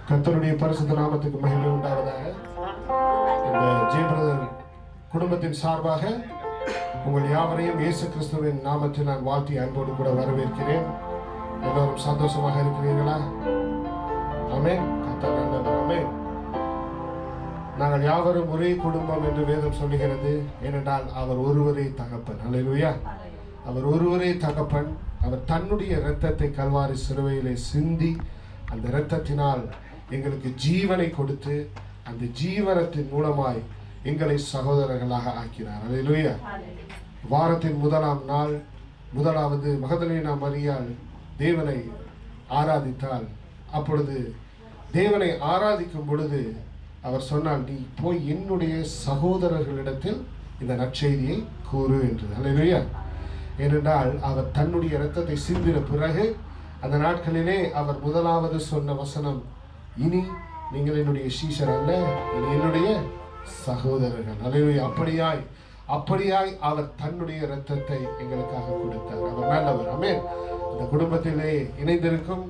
கர்த்தருடைய பரிசுத்த நாமத்துக்கு மகிமை உண்டாவதாக. இந்த ஜெயபிரதர் குடும்பத்தின் சார்பாக உங்கள் யாவரையும் இயேசு கிறிஸ்துவின் நாமத்தில் நான் வாழ்த்தி அன்போடு கூட வரவேற்கிறேன். எல்லோரும் சந்தோஷமாக இருக்கிறீர்களா? ஆமென். கர்த்தர் நல்லவர். ஆமென். நாங்கள் யாவரும் ஒரே குடும்பம் என்று வேதம் சொல்லுகிறது. ஏனென்றால் அவர் ஒருவரே தகப்பன். அல்லேலூயா. அவர் ஒருவரே தகப்பன். அவர் தன்னுடைய இரத்தத்தை கல்வாரி சிலுவையிலே சிந்தி அந்த இரத்தத்தினால் எங்களுக்கு ஜீவனை கொடுத்து அந்த ஜீவனத்தின் மூலமாய் எங்களை சகோதரர்களாக ஆக்கினார். அல்லேலூயா. வாரத்தின் முதலாம் நாள் முதலாவது மகதலேனா மரியாள் தேவனை ஆராதித்தாள். அப்பொழுது தேவனை ஆராதிக்கும் பொழுது அவர் சொன்னால், நீ போய் என்னுடைய சகோதரர்களிடத்தில் இந்த நற்செய்தியை கூறு என்று. அல்லேலூயா. ஏனென்றால் அவர் தன்னுடைய இரத்தத்தை சிந்தின பிறகு அந்த நாட்களிலே அவர் முதலாவது சொன்ன வசனம், இனி நீங்கள் என்னுடைய சீஷர் அல்ல, இனி என்னுடைய சகோதரர்கள். அல்லேலூயா. அப்படியாய் அவர் தன்னுடைய இரத்தத்தை எங்களுக்காக கொடுத்தார். அவர் நல்லவர். ஆமென். இந்த குடும்பத்திலே இணைந்திருக்கும்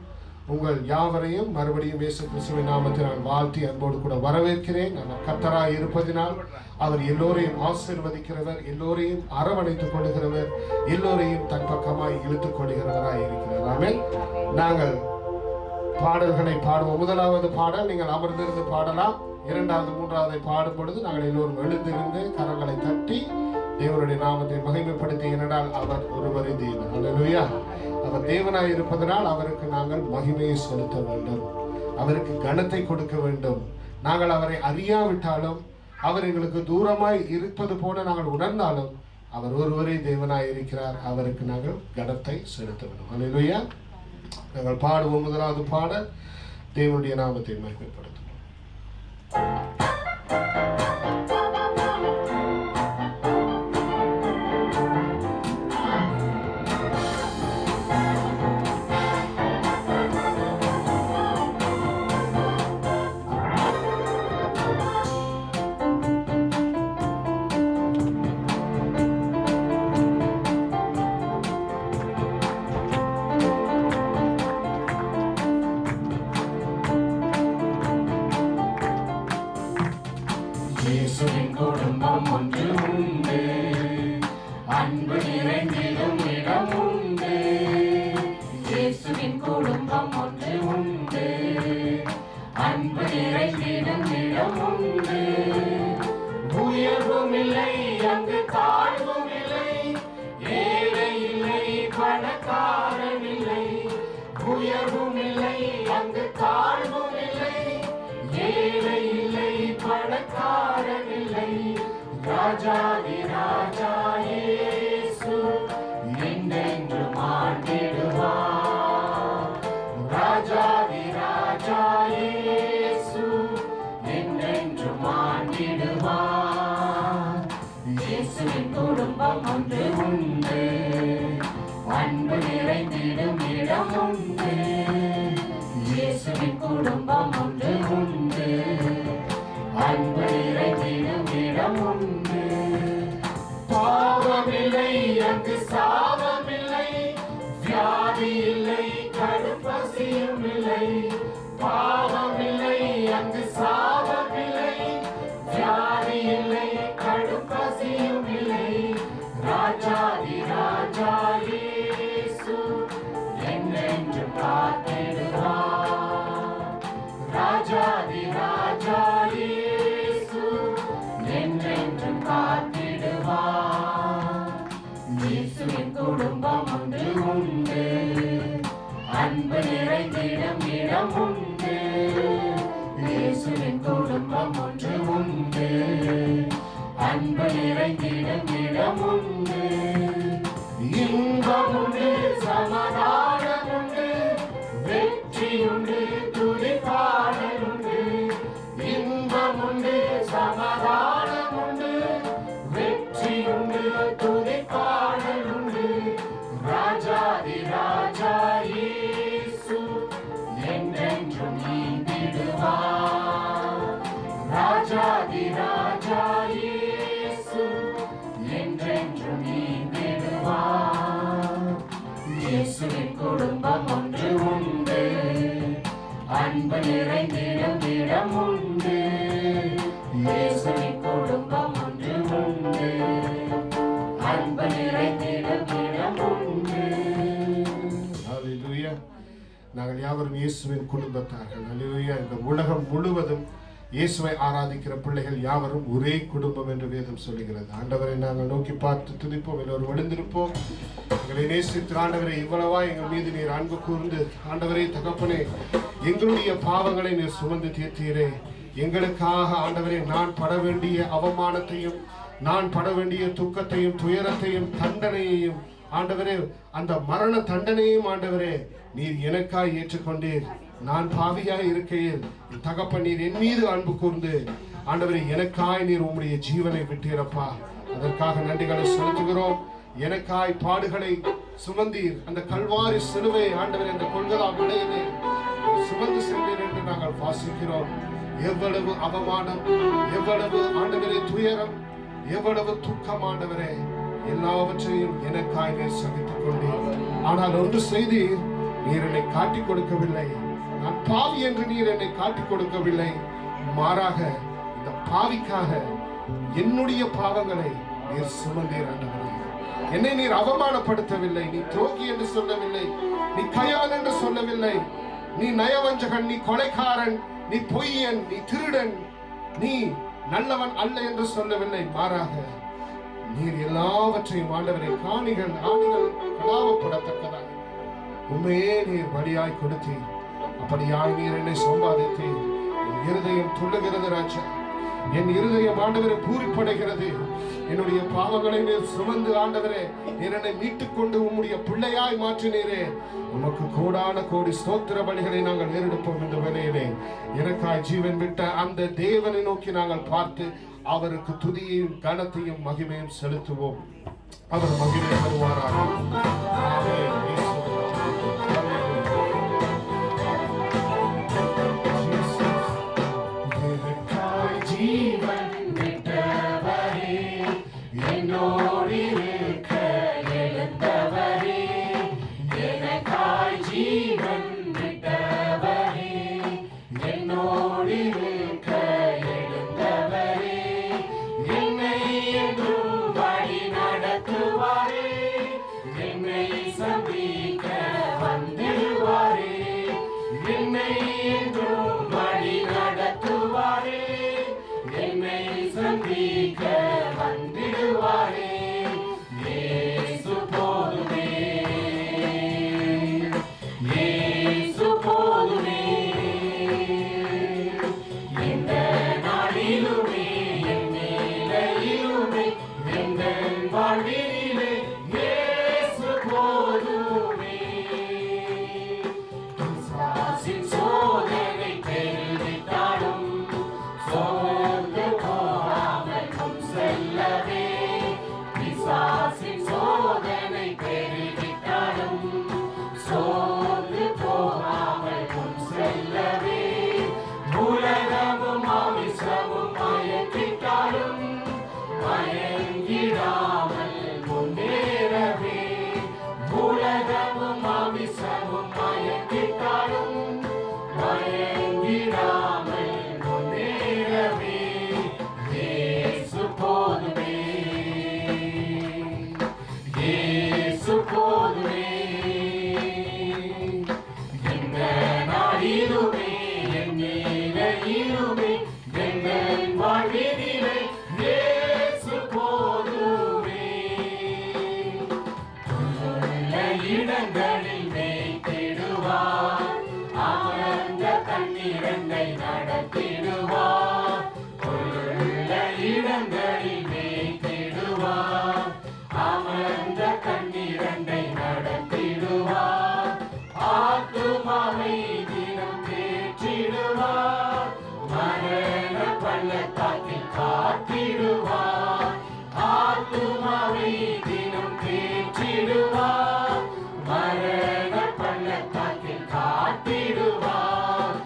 உங்கள் யாவரையும் மறுபடியும் இயேசு கிறிஸ்துவின் நாமத்தில் நான் வாழ்த்தி அன்போடு கூட வரவேற்கிறேன். அவர் கர்த்தராய் இருப்பதினால் அவர் எல்லோரையும் ஆசீர்வதிக்கிறவர், எல்லோரையும் அரவணைத்துக் கொள்கிறவர், எல்லோரையும் தன் பக்கமாய் இழுத்துக் கொள்கிறவராய் இருக்கிறார். ஆமென். நாங்கள் பாடல்களை பாடுவோம். முதலாவது பாடல் நீங்கள் அமர்ந்திருந்து பாடலாம். இரண்டாவது மூன்றாவதை பாடும் பொழுது நாங்கள் எல்லோரும் எழுந்திருந்து கரங்களை தட்டி தேவனுடைய நாமத்தை மகிமைப்படுத்தி, ஏனென்றால் அவர் ஒருவரே தேவன். அல்லேலூயா. அவர் தேவனாய் இருப்பதனால் அவருக்கு நாங்கள் மகிமையை செலுத்த வேண்டும், அவருக்கு கனத்தை கொடுக்க வேண்டும். நாங்கள் அவரை அறியாவிட்டாலும், அவர் எங்களுக்கு தூரமாய் இருப்பது போல நாங்கள் உணர்ந்தாலும், அவர் ஒருவரே தேவனாய் இருக்கிறார். அவருக்கு நாங்கள் கனத்தை செலுத்த வேண்டும். அல்லேலூயா. நாங்கள் பாடுவோம். முதலாவது பாடல் தேவனுடைய நாமத்தை மகிமைப்படுத்தும். இயேசுவின் குடும்பம் ஒன்று உண்டு, அன்பு நிறைந்திடும் இடம் உண்டு. இயேசுவின் குடும்பம் ஒன்று உண்டு, அன்பு நிறைந்திடும் இடம் உண்டு. உயர்வும் இல்லை, அங்கு தாழ்வும் இல்லை, ஏழை இல்லை, பணக்காரன் இல்லை. உயர்வும் இல்லை, அங்கு தாழ்வும் இல்லை, ஏழை இல்லை, பணக்காரன் இல்லை. ராஜாதி ராஜா இயேசு என்றென்றும் ஆண்டிடுவார். ராஜாதி ராஜா இயேசு என்றென்றும் ஆண்டிடுவார். இயேசுவின் குடும்பம் ஒன்று உண்டு, அன்பு நிறைந்திடும் இடம் உண்டு. இயேசுவின் குடும்பம் ஒன்று உண்டு, அன்பு நிறைந்திடும் இடம் உண்டு. பாவமில்லை, அங்கு சாபமில்லை, வியாதி இல்லை, கடும் பசியும் இல்லை. பாவமில்லை, அங்கு சாபமில்லை, வியாதி இல்லை, கடும் பசியும் இல்லை. ராஜாதி ராஜா இயேசு என்றென்றும் காத்திடுவார். ராஜாதி ராஜா இயேசு என்றென்றும் காத்திடுவார். இயேசுவின் குடும்பம் ஒன்று உண்டு, அன்பு நிறைந்திடும் இடம் உண்டு. இயேசுவின் குடும்பம் ஒன்று உண்டு, அன்பு நிறைந்திடும் இடம் உண்டு. இன்பம் உண்டு, சமாதானம் உண்டு, வெற்றி உண்டு, துதிப்பாடல் உண்டு. இன்பம் உண்டு, சமாதானம் உண்டு, வெற்றி உண்டு, துதிப்பாடல் உண்டு. ராஜாதி ராஜா இயேசு என்றென்றும் நீந்திடுவார். அன்பு நிறைந்திடும் இடம் உண்டு. இயேசுவின் குடும்பம் ஒன்று உண்டு. அன்பு நிறைந்திடும் இடம் உண்டு. ஹல்லேலூயா. நாங்கள் யாவரும் இயேசுவின் குடும்பத்தார்கள். ஹல்லேலூயா. இந்த உலகம் முழுவதும் இயேசுவை ஆராதிக்கிற பிள்ளைகள் யாவரும் ஒரே குடும்பம் என்று வேதம் சொல்லுகிறது. ஆண்டவரை நாங்கள் நோக்கி பார்த்து துதிப்போம், எல்லோரும் எழுந்திருப்போம். எங்களை நேசித்து ஆண்டவரை இவ்வளவா எங்கள் மீது நீர் அன்பு கூர்ந்து, ஆண்டவரே தகப்பனே, எங்களுடைய பாவங்களை நீர் சுமந்து தீர்த்தீரே. எங்களுக்காக ஆண்டவரே நான் பட வேண்டிய அவமானத்தையும், நான் பட வேண்டிய துக்கத்தையும், துயரத்தையும், தண்டனையையும், ஆண்டவரே அந்த மரண தண்டனையும் ஆண்டவரே நீர் எனக்காய் ஏற்றுக்கொண்டீர். நான் பாவியாய் இருக்கையில் தகப்பன் நீர் என் மீது அன்பு கூர்ந்து ஆண்டவரே எனக்காய் நீர் உம்முடைய ஜீவனை விட்டீரப்பா. அதற்காக நன்றிகளை செலுத்துகிறோம். எனக்காய் பாடுகளை சுமந்தீர். அந்த கல்வாரி சிலுவை ஆண்டவரே அந்த கொள்கலா விலையிலே சுமந்து சென்றீர் என்று நாங்கள் வாசிக்கிறோம். எவ்வளவு அவமானம், எவ்வளவு ஆண்டவரே துயரம், எவ்வளவு துக்கம் ஆண்டவரே, எல்லாவற்றையும் எனக்காய் நீர் சகித்துக் கொண்டீர். ஆனால் ஒன்று செய்தீர், நீர் என்னை காட்டிக் கொடுக்கவில்லை. நான் பாவி என்று நீர் என்னை காட்டிக் கொடுக்கவில்லை. மாறாக இந்த பாவிக்காக என்னுடைய பாவங்களை நீர் சுமந்தீர் ஆண்டவரே. என்னை நீர் அவமானப்படுத்தவில்லை. நீ துரோகி என்று சொல்லவில்லை, நீ கையான் என்று சொல்லவில்லை, நீ நயவஞ்சகன், நீ கொலைக்காரன், நீ பொய்யன், நீ திருடன், நீ நல்லவன் அல்ல என்று சொல்லவில்லை. மாறாக நீர் எல்லாவற்றையும் ஆண்டவரை காணிகள் ஆணிகள் கலாவப்படத்தக்கதாக உண்மையே நீர் பலியாய் கொடுத்தீர். அப்படியாய் நீர் என்னை சம்பாதித்தீர். என் இருதயம் துள்ளுகிறது ராஜா. என் இருதயம் ஆண்டவரை பூரிப்படைகிறது. என்னுடைய பாவங்களை நீர் சுமந்து ஆண்டவரே நீர் என்னை மீட்டுக் கொண்டு உம்முடைய பிள்ளையாய் மாற்றினீரே. உமக்கு கோடான கோடி ஸ்தோத்திர பலிகளை நாங்கள் ஏறெடுப்போம் என்ற வேளையிலே எனக்காய் ஜீவன் விட்ட அந்த தேவனை நோக்கி நாங்கள் பார்த்து அவருக்கு துதியையும் கனத்தையும் மகிமையும் செலுத்துவோம். அவர் மகிமை தருவாராக. ஜீவன் விட்டவரே, என்னோடு இருக்க எழுந்தவரே, எனக்காய் ஜீவன் விட்டவரே, என்னோடு இருக்க எழுந்தவரே, என்னை என்றும் வழி நடத்துவாரே, என்னை சந்திக்க வந்துடுவாரே, என்னை என்றும் வழி நடத்துவாரே, என்னை சந்திக்க வந்திடுவாரே. இயேசு போதுமே, இயேசு போதுமே, எந்த நாளிலுமே என் நிலையிலுமே எங்கள் வாழ்வினிலே இயேசு போதுமே. பிசாசின் சோதனை பெருகிட்டாலும் சோர்ந்து போகாமல் முன் செல்லவே, பிசாசின் சோதனை பெருகிட்டாலும் சோர்ந்து போகாமல் முன் செல்லவே, உலகமும் மாமிசமும் மயக்கிட்டாலும் மயங்கிடாமல் முன்னேறவே, உலகமும் மாமிசமும் மயக்கிட்டாலும் மயங்கிடாமல் முன்னேறவே. இயேசு போதுமே, இயேசு போதுமே, எந்த நாளிலுமே என் நிலையிலுமே எங்கள் வாழ்வினிலே இயேசு போதுமே. உள்ள இடங்களில் மேய்த்திடுவார், அமர்ந்த தண்ணீரண்டை நடத்திடுவார். உள்ள இடங்களில் மேய்த்திடுவார், அமர்ந்த தண்ணீரண்டை நடத்திடுவார். ஆத்துமாவை தினம் தேற்றிடுவார், மரண பள்ளத்தாக்கில் காத்திடுவார். ஆத்துமாவை தினம் தேற்றிடுவார், மரண பள்ளத்தாக்கில் காத்திடுவார்.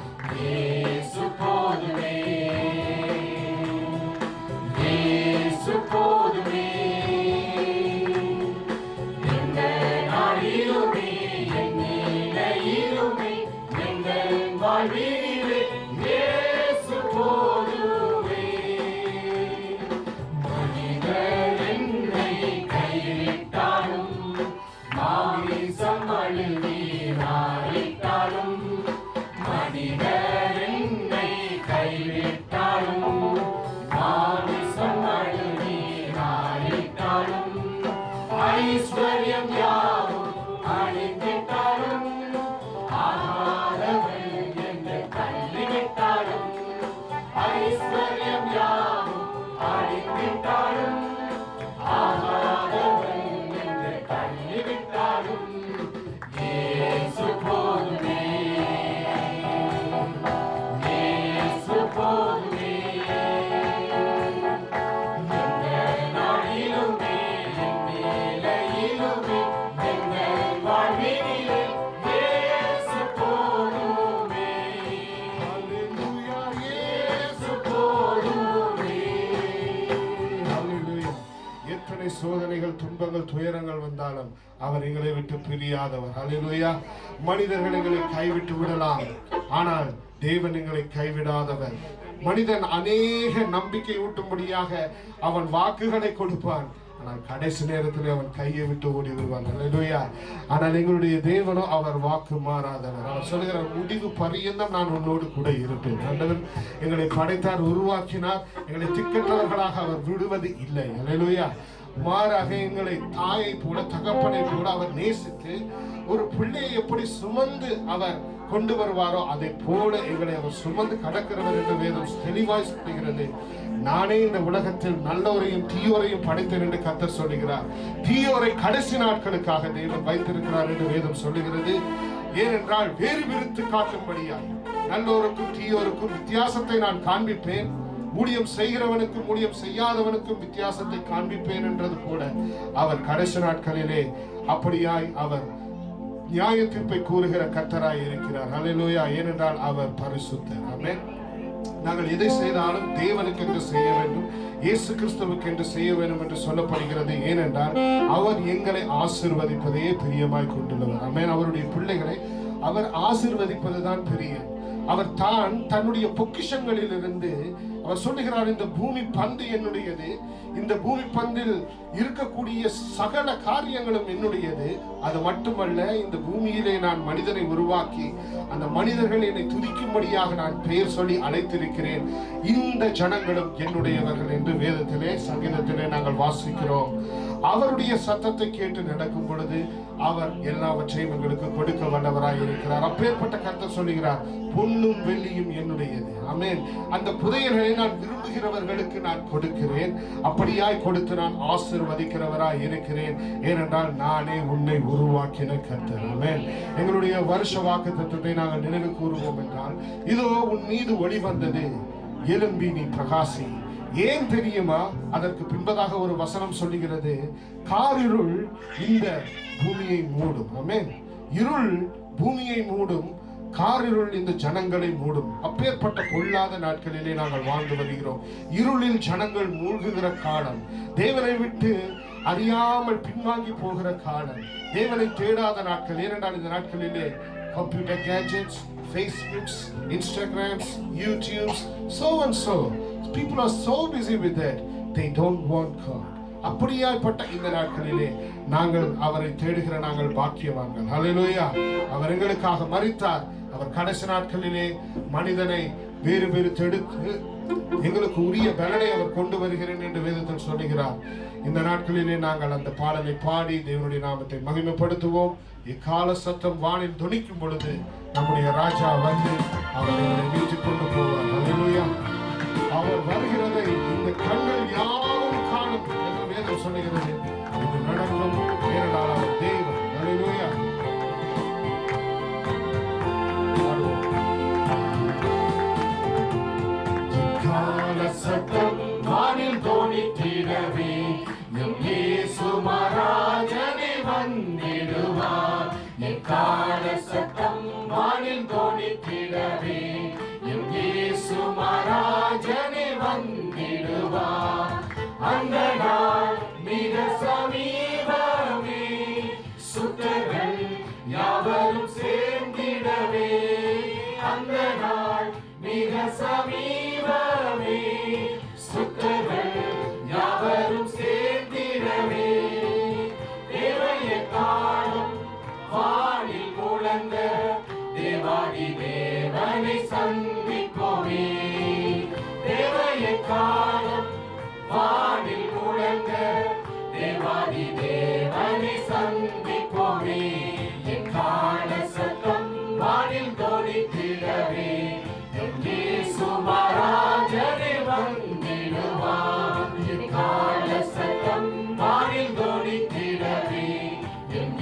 வாழ்வினிலே இயேசு போதுமே. மனிதர் என்னை கைவிட்டாலும், மாமிசம் அழுவீராயிட்டாலும், மனிதர் என்னை கைவிட்டாலும், மாமிசம் அழுவீராயிட்டாலும், ஐஸ்வர்யம் யாவும் அழிந்திட்டாலும், ஆகாதவள் என்று தள்ளிவிட்டாலும், ஐஸ்வர்யம் யாவும் அழிந்திட்டாலும், ஆகாதவள் என்று தள்ளிவிட்டாலும், இயேசு போதுமே, இயேசு போதுமே. எந்த நாளிலுமே, என் நிலையிலுமே, எங்கள் வாழ்வினிலே இயேசு போதுமே. ஹalleluya, இயேசு போதுமே. ஹalleluya. எத்தனை சோதனைகள், துன்பங்கள், துயரங்கள் வந்தாலும் அவர் எங்களை விட்டு பிரியாதவர். ஹalleluya. மனிதர்கள் எங்களை கைவிட்டு விடலாம், ஆனால் தேவன் எங்களை கைவிடாதவர். மனிதன் அநேக நம்பிக்கை ஊட்டும்படியாக அவன் வாக்குகளை கொடுப்பான், ஆனால் கடைசி நேரத்தில் அவன் கையை விட்டு ஓடி வருவான். ஹalleluya. ஆனால் எங்களுடைய தேவனோ அவர் வாக்கு மாறாதவர். அவர் சொல்கிறார், முடிவு பரியந்தம் நான் உன்னோடு கூட இருப்பேன். ஆண்டவர் எங்களை படைத்தார், உருவாக்கினார். எங்களை திக்கற்றவர்களாக அவர் விடுவது இல்லை. ஹalleluya. மாறாக எங்களை தாயை போல, தகப்பனை போல அவர் நேசித்து, ஒரு பிள்ளையை எப்படி சுமந்து அவர் கொண்டு வருவாரோ அதை போல எங்களை அவர் சுமந்து கடக்கிறவர் என்று வேதம் தெளிவாய் சொல்லுகிறது. நானே இந்த உலகத்தில் நல்லோரையும் தீயோரையும் படைத்தேன் என்று கர்த்தர் சொல்லுகிறார். தீயோரை கடைசி நாட்களுக்காக தேவன் வைத்திருக்கிறார் என்று வேதம் சொல்லுகிறது. ஏனென்றால் வேறு விருத்து காட்டும்படியாய் நல்லோருக்கும் தீயோருக்கும் வித்தியாசத்தை நான் காண்பிப்பேன், ஊழியம் செய்கிறவனுக்கும் ஊழியம் செய்யாதவனுக்கும் வித்தியாசத்தை காண்பிப்பேன் என்றது போல அவர் கடைசி நாட்களிலே அப்படியாய் அவர் நியாய தீர்ப்பை கூறுகிற கர்த்தராய் இருக்கிறார். ஹalleluya. ஏனென்றால் அவர் பரிசுத்தர். ஆமென். நாங்கள் எதை செய்தாலும் தேவனுக்கு என்று செய்ய வேண்டும், இயேசு கிறிஸ்துவுக்கு என்று செய்ய வேண்டும் என்று சொல்லப்படுகிறது. ஏனென்றால் அவர் எங்களை ஆசீர்வதிப்பதையே பிரியமாய் கொண்டுள்ளவர். ஆமென். அவருடைய பிள்ளைகளை அவர் ஆசீர்வதிப்பதுதான் பிரியம். அவர் தான் தன்னுடைய பொக்கிஷங்களில் இருந்து அவர் சொல்லுகிறார், இந்த பூமி பந்து என்னுடையது, இந்த பூமி பந்தில் இருக்கக்கூடிய சகல காரியங்களும் என்னுடையது. அது மட்டுமல்ல, இந்த பூமியிலே நான் மனிதனை உருவாக்கி அந்த மனிதர்கள் என்னை துதிக்கும்படியாக நான் பெயர் சொல்லி அழைத்திருக்கிறேன். இந்த ஜனங்களும் என்னுடையவர்கள் என்று வேதத்திலே, சங்கீதத்திலே நாங்கள் வாசிக்கிறோம். அவருடைய சத்தத்தை கேட்டு நடக்கும் பொழுது அவர் எல்லாவற்றையும் எங்களுக்கு கொடுக்க வல்லவராய் இருக்கிறார். அப்பேற்பட்ட கர்த்தர் சொல்லுகிறார், பொன்னும் வெள்ளியும் என்னுடையது. ஆமென். அந்த புதையல்களை நான் விரும்புகிறவர்களுக்கு நான் கொடுக்கிறேன், அப்படியாய் கொடுத்து நான் ஆசீர்வதிக்கிறவராய் இருக்கிறேன். ஏனென்றால் நானே உன்னை உருவாக்கின கர்த்தர். ஆமென். எங்களுடைய வருஷ வாக்குத்தத்தத்தை நாங்கள் நினைவு கூறுவோம் என்றால், இதோ உன் மீது ஒளி வந்தது, எழும்பி நீ பிரகாசி. ஏன் தெரியுமா? அதற்கு பின்பதாக ஒரு வசனம் சொல்லுகிறது, காரிருள் இந்த பூமியை மூடும். ஆமென். இருள் பூமியை மூடும், காரிருள் இந்த ஜனங்களை மூடும். அப்பேற்பட்ட பொல்லாத நாட்களிலே நாங்கள் வாழ்ந்து வருகிறோம். இருளில் ஜனங்கள் மூழ்குகிற காலம், தேவனை விட்டு அறியாமல் பின்வாங்கி போகிற காலம், தேவனை தேடாத நாட்கள். ஏனென்றால் இந்த நாட்களிலே computer gadgets, Facebooks, Instagrams, YouTubes, so and so people are so busy with that, they don't want God. அப்படியாய்ப்பட்ட இந்த நாட்களிலே நாங்கள் அவரை தேடுகிற நாங்கள் பாக்கியவான்கள். ஹல்லேலூயா. அவர் எங்களுக்காக மரித்தார். அவர் கடைசி நாட்களிலே மனிதனை வேறு வேறு தெடுத்து எங்களுக்கு உரிய பலனை அவர் கொண்டு வருகிறேன் என்று வேதத்தில் சொல்லுகிறார். இந்த நாட்களிலே நாங்கள் அந்த பாடலை பாடி தேவனுடைய நாமத்தை மகிமைப்படுத்துவோம். இக்கால சத்தம் வானில் துணிக்கும் பொழுது நம்முடைய ராஜா வந்து அவர் எங்களை மீட்டுக் கொண்டு போவார். ஹல்லேலூயா. அவர் வருகிறதை இந்த கண்கள் யாவும் காணும் என்று வேதம் சொல்லுகிறது. இது நடக்கும். ஏனென்றால் அவர் தேவன். ஹல்லேலூயா. கால சத்தம் வானில் தோணித்திடவே எம் இயேசு மகாராஜனே வந்திடுவார். எக்கால சத்தம் வானில் தோணித்திடவே எம் இயேசு மகாராஜனே வந்திடுவார். அந்த நாள் மிக சமீபமே, சுத்தர்கள் யாவரும் சேர்ந்திடவே அந்த சமீபமே சுத்தர்கள் யாவரும் சேர்ந்திடவே தேவைய காலம் வானில் முழங்க தேவாதி தேவனை சந்திப்போமே தேவைய காலம் வானில் முழங்க தேவாதி தேவனை சந்திப்போமே எக்கால சத்தம் வானில் தோணித்திடவே இயேசு மகாராஜனே வந்திடுவார் எக்கால சத்தம் வானில் தோணித்திடவே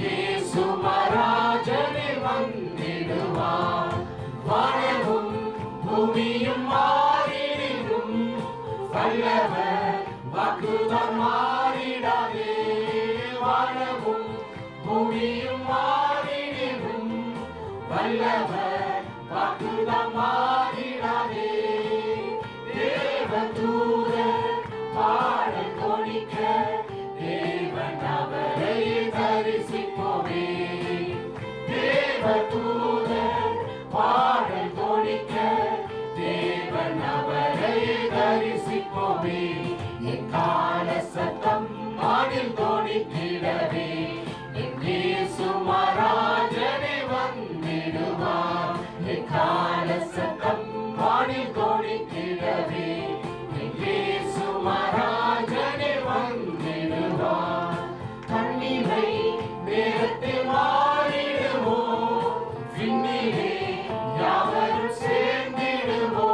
இயேசு மகாராஜனே வந்திடுவார் வானமும் பூமியும் மாறிடும் வல்லவர் வாக்குதான் மாறிடாதே வானமும் பூமியும் மாறிடும் வல்லவர் வாக்குதான் மாறிடாதே தேவதூதர் பாடல் தொனிக்க தேவன் அவரை தரிசிப்போமே தேவதூதர் பாடல் தொனிக்க தேவன் அவரை தரிசிப்போமே எக்கால சத்தம் வானில் தோணித்திடவே இயேசு மகாராஜனே வந்திடுவார் எக்கால சத்தம் வானில் தோணித்திடவே இயேசு மகாராஜனே வந்திடுவார் தண்ணீரை நேரத்தில் மாறிடுவோ விண்ணிலே யாவரும் சேர்ந்திடுவோ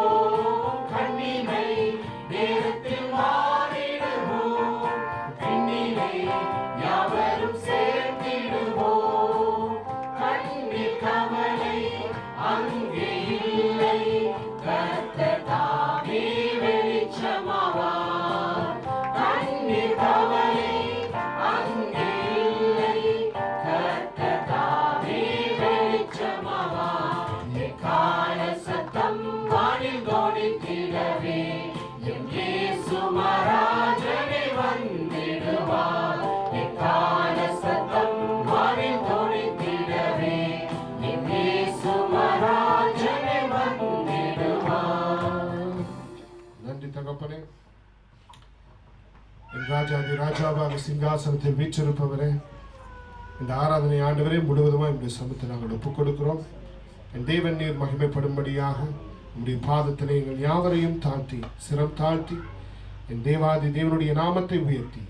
கண்ணீரை நேரத்தில் மாறிடுவோ விண்ணிலே யாவரும் சேர்ந்திடுவோ கண்ணீர் கவலை அங்கே இல்லை கர்த்தர் தாமே வெளிச்சமாவார் கண்ணீர் கவலை அங்கே இல்லை கர்த்தர் தாமே வெளிச்சமாவார் எக்கால சத்தம் வானில் தோணித்திடவே இயேசு மகாராஜனே வந்திடுவார் எக்கால சத்தம் வானில் தோணித்திடவே இயேசு மகாராஜனே வந்திடுவார். நன்றி தகப்பனே. என் ராஜாதி ராஜாவாக சிங்காசனத்தில் வீற்றிருப்பவரே, இந்த ஆராதனை ஆண்டவரே முழுவதுமாக என்னுடைய சமத்தை நாங்கள் ஒப்புக் கொடுக்கிறோம். என் தேவன் நீர் மகிமைப்படும்படியாக உங்களுடைய பாதத்திலே எங்கள் யாவரையும் தாழ்த்தி சிரம் தாழ்த்தி என் தேவாதி தேவனுடைய நாமத்தை உயர்த்தி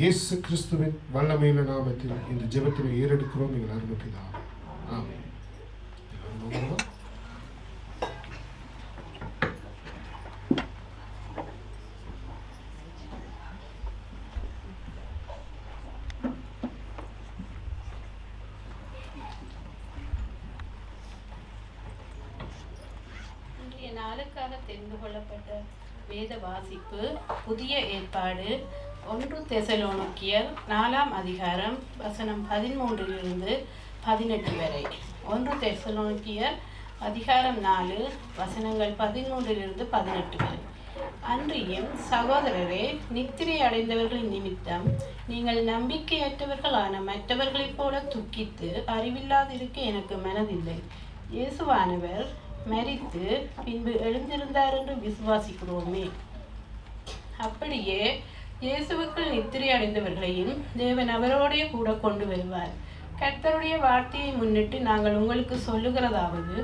இயேசு கிறிஸ்துவின் வல்லமையுள்ள நாமத்தில் இந்த ஜெபத்தினை ஏறெடுக்கிறோம் எங்கள் அருமை பிதாவே. ஆமென். இன்றைய நாளுக்காக தெரிந்து கொள்ளப்பட்ட வேத வாசிப்பு புதிய ஏற்பாடு 1 தெசலோனிக்கேயர் 4ஆம் அதிகாரம் வசனம் 13 18 வரை. 1 தெசலோனிக்கேயர் அதிகாரம் 4 வசனங்கள் 13 18 வரை. அன்றியும் சகோதரரே, நித்திரை அடைந்தவர்களின் நிமித்தம் நீங்கள் நம்பிக்கையற்றவர்களான மற்றவர்களைப் போல துக்கித்து அறிவில்லாதிருக்க எனக்கு மனதில்லை. இயேசுவானவர் மரித்து பின்பு எழுந்திருந்தார் என்று விசுவாசிக்கிறோமே. அப்படியே இயேசுவுக்குள் நித்திரை அடைந்தவர்களையும் தேவன் அவரோடே கூட கொண்டு வருவார். கர்த்தருடைய வார்த்தையை முன்னிட்டு நாங்கள் உங்களுக்கு சொல்லுகிறதாவது,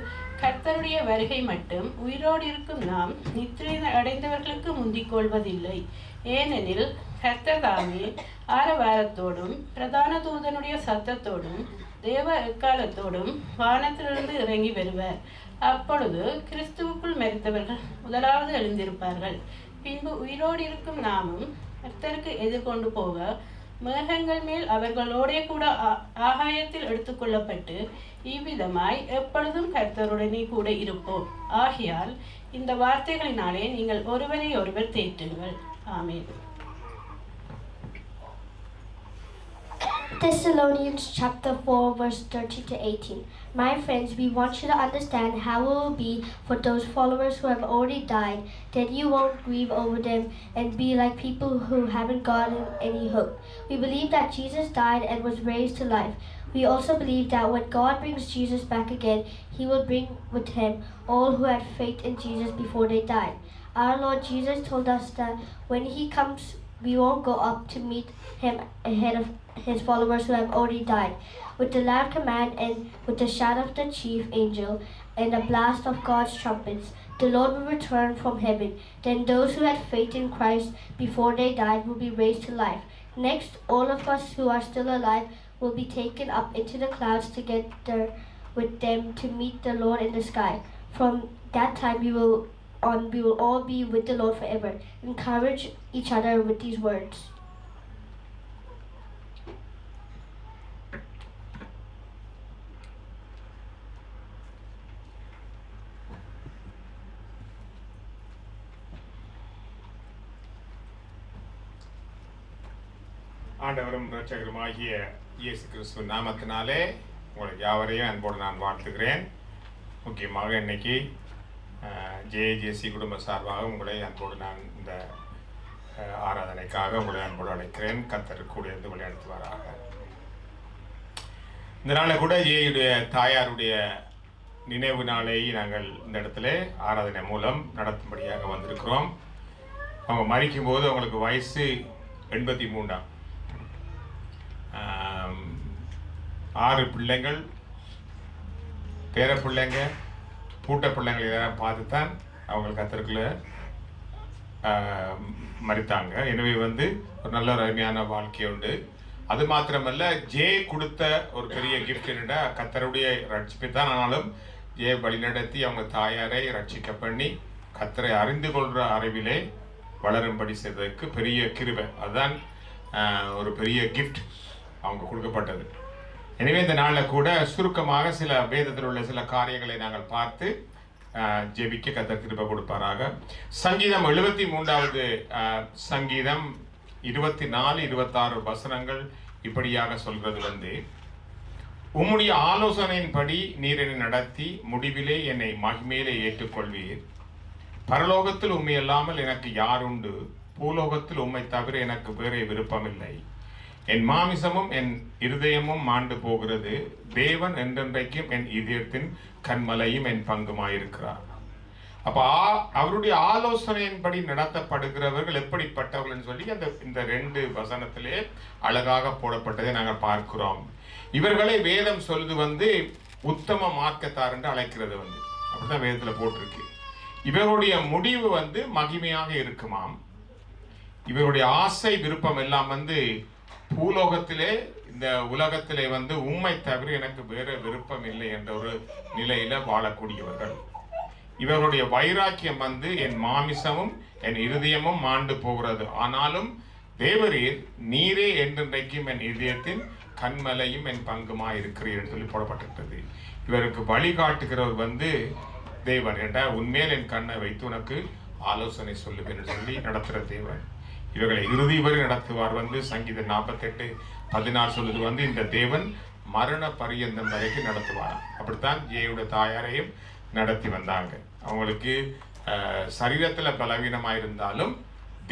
கர்த்தருடைய வருகை மட்டும் உயிரோடு இருக்கும் நாம் நித்திரை அடைந்தவர்களுக்கு முந்திக் கொள்வதில்லை. ஏனெனில் கர்த்தர் தாமே ஆரவாரத்தோடும் பிரதான தூதனுடைய சத்தத்தோடும் தேவ எக்காலத்தோடும் வானத்திலிருந்து இறங்கி வருவார். அப்பொழுது கிறிஸ்துவுக்குள் மரித்தவர்கள் முதலாவது எழுந்திருப்பார்கள். பின்பு உயிரோடு இருக்கும் நாமும் கர்த்தருக்கு எதிர்கொண்டு போக மேகங்கள் மேல் அவர்களோடே கூட ஆகாயத்தில் எடுத்துக்கொள்ளப்பட்டு இவ்விதமாய் எப்பொழுதும் கர்த்தருடனே கூட இருப்போம். ஆகையால் இந்த வார்த்தைகளினாலே நீங்கள் ஒருவரை ஒருவர் தேற்றுங்கள். ஆமென். Thessalonians chapter 4 verse 30 to 18. My friends, we want you to understand how it will be for those followers who have already died, that you won't grieve over them and be like people who haven't gotten any hope. We believe that Jesus died and was raised to life. We also believe that when God brings Jesus back again, he will bring with him all who had faith in Jesus before they died. Our Lord Jesus told us that when he comes, we won't go up to meet him ahead of his followers who have already died. With the loud command and with the shout of the chief angel and the blast of God's trumpets, the Lord will return from heaven. Then those who had faith in Christ before they died will be raised to life. Next, all of us who are still alive will be taken up into the clouds together with them to meet the Lord in the sky. From that time we will all be with the Lord forever. Encourage each other with these words. ஆண்டவரும் இரட்சகருமாகிய இயேசு கிறிஸ்து நாமத்தினாலே உங்களை யாவரையும் அன்போடு நான் வாழ்த்துகிறேன். முக்கியமாக இன்னைக்கு ஜேஜேசி குடும்ப சார்பாக உங்களை அன்போடு நான் இந்த ஆராதனைக்காக உங்களை அன்போடு அழைக்கிறேன். கர்த்தர் கூட இருந்து விளையாடுவாராக. இந்த நாளில் கூட ஜேயுடைய தாயாருடைய நினைவு நாளை நாங்கள் இந்த இடத்துல ஆராதனை மூலம் நடத்தும்படியாக வந்திருக்கிறோம். அவங்க மரிக்கும் போது அவங்களுக்கு வயசு 83. 6 பிள்ளைங்கள், பேர பிள்ளைங்க, பூட்ட பிள்ளைங்கள் இதெல்லாம் பார்த்து தான் அவங்க கர்த்தருக்குள்ள மரித்தாங்க. எனவே ஒரு நல்ல ஒரு அருமையான வாழ்க்கை உண்டு. அது மாத்திரமல்ல, ஜே கொடுத்த ஒரு பெரிய கிஃப்ட் என்னடா கர்த்தருடைய ரட்சிப்பை தான். ஆனாலும் ஜே வழிநடத்தி அவங்க தாயாரை ரட்சிக்க பண்ணி கர்த்தரை அறிந்து கொள்கிற அறிவிலே வளரும்படி செய்ததற்கு பெரிய கிருபை. அதுதான் ஒரு பெரிய கிஃப்ட் அவங்க கொடுக்கப்பட்டது. எனவே இந்த நாளில் கூட சுருக்கமாக சில வேதத்தில் உள்ள சில காரியங்களை நாங்கள் பார்த்து ஜெபிக்க கர்த்தர் கிருபை கொடுப்பாராக. சங்கீதம் 73வது சங்கீதம் 24-26 வசனங்கள் இப்படியாக சொல்கிறது. உம்முடைய ஆலோசனையின்படி நீர் என்னை நடத்தி முடிவிலே என்னை மகிமையிலே ஏற்றுக்கொள்வீர். பரலோகத்தில் உம்மை அல்லாமல் எனக்கு யாருண்டு? பூலோகத்தில் உம்மை தவிர எனக்கு வேறே விருப்பமில்லை. என் மாமிசமும் என் இருதயமும் மாண்டு போகிறது. தேவன் என்றென்றைக்கும் என் இதயத்தின் கண்மலையும் என் பங்குமாயிருக்கிறார். அப்ப அவருடைய ஆலோசனையின்படி நடத்தப்படுகிறவர்கள் எப்படிப்பட்டவர்கள் சொல்லி இந்த 2 வசனத்திலே அழகாக போடப்பட்டதை நாங்கள் பார்க்கிறோம். இவர்களை வேதம் சொல்லுது உத்தம மார்க்கத்தார் என்று அழைக்கிறது. அப்படிதான் வேதத்துல போட்டிருக்கு. இவருடைய முடிவு மகிமையாக இருக்குமாம். இவருடைய ஆசை விருப்பம் எல்லாம் பூலோகத்திலே இந்த உலகத்திலே உம்மை தவிர எனக்கு வேற விருப்பம் இல்லை என்ற ஒரு நிலையில வாழக்கூடியவர்கள். இவருடைய வைராக்கியம் என் மாமிசமும் என் இருதயமும் மாண்டு போகிறது. ஆனாலும் தேவரீர் நீரே என்றென்றைக்கும் என் இதயத்தின் கண்மலையும் என் பங்குமாய் இருக்கிறீர் சொல்லி போடப்பட்டிருக்கிறது. இவருக்கு வழிகாட்டுகிறவர் தேவன் என்ற உண்மையில் என் கண்ணை வைத்து உனக்கு ஆலோசனை சொல்லுவேன் சொல்லி நடத்துகிற தேவன். இவர்களை இறுதி வரை நடத்துவார். சங்கீதம் 48:14 சொல்லுது இந்த தேவன் மரண பரியந்தம் வரைக்கும் நடத்துவார். அப்படித்தான் ஜேயுடைய தாயாரையும் நடத்தி வந்தாங்க. அவங்களுக்கு சரீரத்தில் பலவீனமாயிருந்தாலும்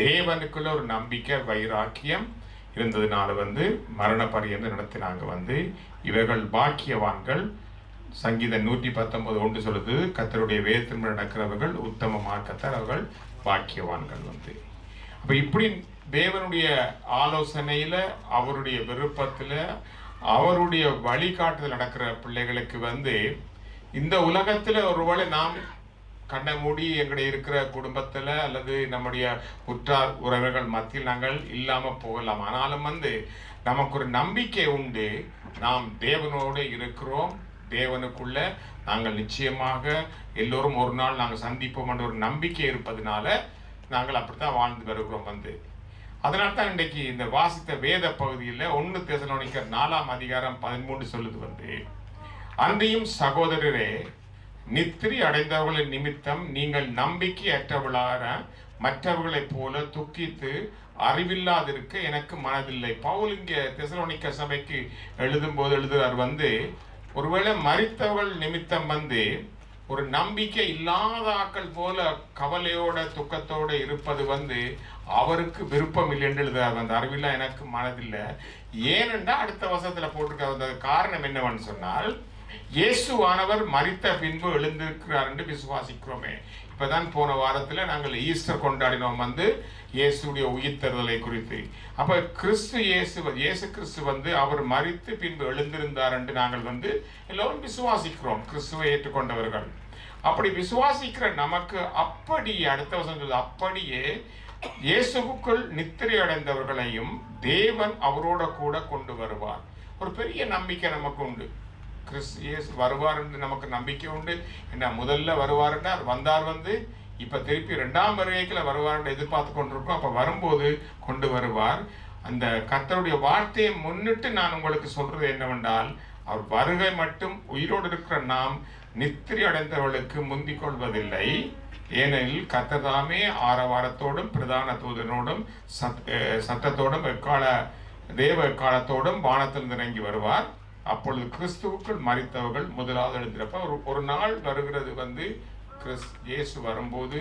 தேவனுக்குள்ள ஒரு நம்பிக்கை வைராக்கியம் இருந்ததுனால மரண பரியந்தம் நடத்தினாங்க. இவர்கள் பாக்கியவான்கள். சங்கீதம் 119:1 சொல்லுது கர்த்தருடைய வேதத்தில் நடக்கிறவர்கள் உத்தம மார்க்கத்தார், அவர்கள் பாக்கியவான்கள். அப்ப இப்படி தேவனுடைய ஆலோசனையில அவருடைய விருப்பத்துல அவருடைய வழிகாட்டுதல் நடக்கிற பிள்ளைகளுக்கு இந்த உலகத்துல ஒருவேளை நாம் கண்ணை மூடி எங்களுடைய இருக்கிற குடும்பத்துல அல்லது நம்முடைய உற்றார் உறவுகள் மத்தியில் நாங்கள் இல்லாம போகலாம். ஆனாலும் நமக்கு ஒரு நம்பிக்கை உண்டு. நாம் தேவனோடு இருக்கிறோம். தேவனுக்குள்ள நாங்கள் நிச்சயமாக எல்லோரும் ஒரு நாள் நாங்கள் சந்திப்போம் என்ற ஒரு நம்பிக்கை இருப்பதனால நாங்கள் அப்படித்தான் வாழ்ந்து வருகிறோம். அதனால தான் இன்றைக்கு இந்த வாசித்த வேத பகுதியில் 1 தெசலோனிக்கர் 4:13 சொல்லுது அன்றியும் சகோதரரே, நித்திரை அடைந்தவர்களின் நிமித்தம் நீங்கள் நம்பிக்கை அற்றவர்களாக மற்றவர்களைப் போல துக்கித்து அறிவில்லாதிருக்க எனக்கு மனதில்லை. பவுல் இங்கே தெசலோனிக்க சபைக்கு எழுதும்போது எழுதுறார் ஒருவேளை மரித்தவர்கள் நிமித்தம் ஒரு நம்பிக்கை இல்லாத ஆக்கள் போல கவலையோட துக்கத்தோட இருப்பது அவருக்கு விருப்பம் இல்லை என்று எழுதுறாரு. அந்த அறிவில்லாம் எனக்கு மனதில்லை. ஏனென்றா அடுத்த வசனத்துல போட்டிருக்க காரணம் என்னவென்னு சொன்னால், இயேசுவானவர் மரித்த பின்பு எழுந்திருக்கிறார் என்று விசுவாசிக்கிறோமே. இப்பதான் போன வாரத்துல நாங்கள் ஈஸ்டர் கொண்டாடினோம் இயேசுடைய உயிர்த்தெழுதலை குறித்து. அப்ப இயேசு கிறிஸ்து அவர் மரித்து பின்பு எழுந்திருந்தார் என்று நாங்கள் எல்லோரும் விசுவாசிக்கிறோம், கிறிஸ்துவை ஏற்றுக்கொண்டவர்கள். அப்படி விசுவாசிக்கிற நமக்கு அப்படி அடுத்த வசனம் அப்படியே இயேசுவுக்குள் நித்திரை அடைந்தவர்களையும் தேவன் அவரோட கூட கொண்டு வருவார். ஒரு பெரிய நம்பிக்கை நமக்கு உண்டு. இயேசு வருவார் என்று நமக்கு நம்பிக்கை உண்டு. என்ன முதல்ல வருவார் என்றார், வந்தார் இப்ப திருப்பி 2ஆம் வருகைக்குள்ள வருவார் என்று எதிர்பார்த்து கொண்டிருக்கோம். அப்ப வரும்போது கொண்டு வருவார். அந்த கர்த்தருடைய வார்த்தையை முன்னிட்டு நான் உங்களுக்கு சொல்றது என்னவென்றால், அவர் வருகை மட்டும் உயிரோடு இருக்கிற நாம் நித்திரை அடைந்தவர்களுக்கு முந்திக் கொள்வதில்லை. ஏனெனில் கர்த்தர் தாமே ஆரவாரத்தோடும் பிரதான தூதனோடும் சத்தத்தோடும் தேவ எக்காலத்தோடும் வானத்தில் இறங்கி வருவார். அப்பொழுது கிறிஸ்துவுக்குள் மரித்தவர்கள் முதலாவது எழுந்திருப்ப ஒரு நாள் வருகிறது இயேசு வரும்போது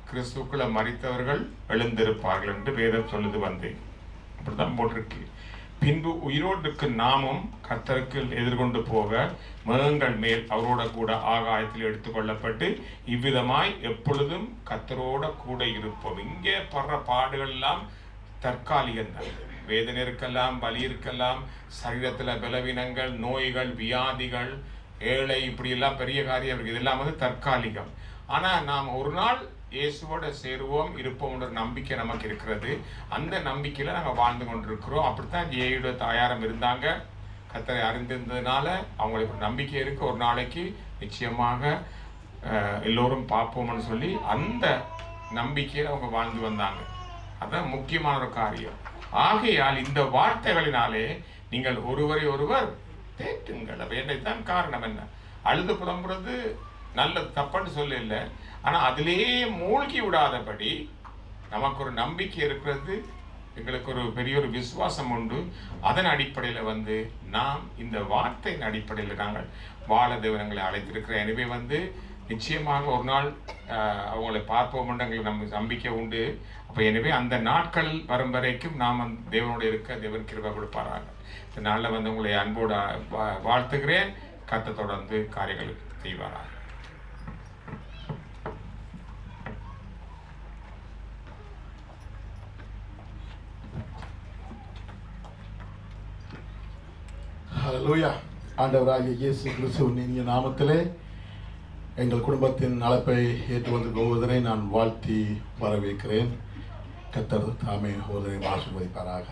கிறிஸ்துவுக்குள்ள மரித்தவர்கள் எழுந்திருப்பார்கள் என்று வேதம் சொல்லுது. அப்படித்தான் போட்டிருக்கு. பின்பு உயிரோடு இருக்க நாமும் கர்த்தருக்கு எதிர்கொண்டு போக மேகங்கள் மேல் அவரோட கூட ஆகாயத்தில் எடுத்துக்கொள்ளப்பட்டு இவ்விதமாய் எப்பொழுதும் கர்த்தரோட கூட இருப்போம். இங்கே படுற பாடுகள் எல்லாம் தற்காலிகம்தான். வேதனை இருக்கலாம், வலி இருக்கலாம், சரீரத்தில் பலவீனங்கள், நோய்கள், வியாதிகள், ஏழை, இப்படி எல்லாம் பெரிய காரியம் இருக்கு. இதெல்லாம் தற்காலிகம். ஆனால் நாம் ஒரு நாள் இயேசுவோட சேருவோம், இருப்போம் என்ற நம்பிக்கை நமக்கு இருக்கிறது. அந்த நம்பிக்கையில் நாங்கள் வாழ்ந்து கொண்டிருக்கிறோம். அப்படித்தான் ஜேயுடைய தாயாரம் இருந்தாங்க. கர்த்தரை அறிந்திருந்ததுனால அவங்களுக்கு ஒரு நம்பிக்கை இருக்கு, ஒரு நாளைக்கு நிச்சயமாக எல்லோரும் பார்ப்போம்னு சொல்லி அந்த நம்பிக்கையில் அவங்க வாழ்ந்து வந்தாங்க. அதுதான் முக்கியமான ஒரு காரியம். ஆகையால் இந்த வார்த்தைகளினாலே நீங்கள் ஒருவரை ஒருவர் தேற்றுங்கள். வேண்டைத்தான் காரணம் என்ன? அழுது புலம்புறது நல்லது, தப்புன்னு சொல்ல இல்லை. ஆனால் அதிலேயே மூழ்கி விடாதபடி நமக்கு ஒரு நம்பிக்கை இருக்கிறது, எங்களுக்கு ஒரு பெரிய ஒரு விசுவாசம் உண்டு. அதன் அடிப்படையில் நாம் இந்த வார்த்தையின் அடிப்படையில் நாங்கள் வாழ தேவனங்களை அழைத்திருக்கிற. எனவே நிச்சயமாக ஒரு நாள் அவங்களை பார்ப்போம் எங்களுக்கு நமக்கு நம்பிக்கை உண்டு. அப்போ எனவே அந்த நாட்கள் வரும் வரைக்கும் நாம் தேவனோடு இருக்க தேவன் கிருபை கொடுப்பாராங்க. இந்த நாளில் உங்களை அன்போடு வாழ்த்துகிறேன். கர்த்தர் தொடர்ந்து காரியங்கள் செய்வாராக. ஹல்லேலூயா. ஆண்டவராகிய இயேசு கிறிஸ்துவின் இனிய நாமத்திலே எங்கள் குடும்பத்தின் அழைப்பை ஏற்று வந்து போவதனை நான் வாழ்த்தி வரவேற்கிறேன். கர்த்தர் தாமே ஒருவரை ஆசீர்வதிப்பாராக.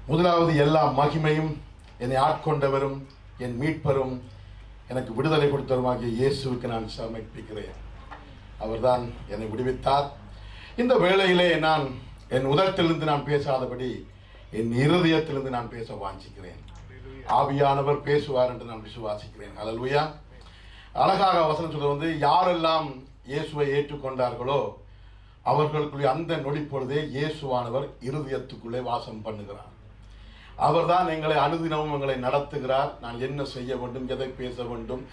முதலாவது எல்லா மகிமையும் என்னை ஆட்கொண்டவரும் என் மீட்பரும் எனக்கு விடுதலை கொடுத்தவருமாகிய இயேசுவுக்கு நான் சமர்ப்பிக்கிறேன். அவர்தான் என்னை விடுவித்தார். இந்த வேளையிலே நான் என் உதட்டிலிருந்து நான் பேசாதபடி என் இருதயத்திலிருந்து நான் பேச வாஞ்சிக்கிறேன். ஆவியானவர் பேசுவார் என்று நான் விசுவாசிக்கிறேன். ஹல்லேலூயா. அழகாக வசனம் சொல்றது யாரெல்லாம் இயேசுவை ஏற்றுக்கொண்டார்களோ அவர்களுக்குள்ளே அந்த நொடி பொழுதே இயேசுவானவர் இருதயத்துக்குள்ளே வாசம் பண்ணுகிறார். அவர்தான் எங்களை அனுதினமும் எங்களை நடத்துகிறார். நான் என்ன செய்ய வேண்டும், எதை பேச வேண்டும்,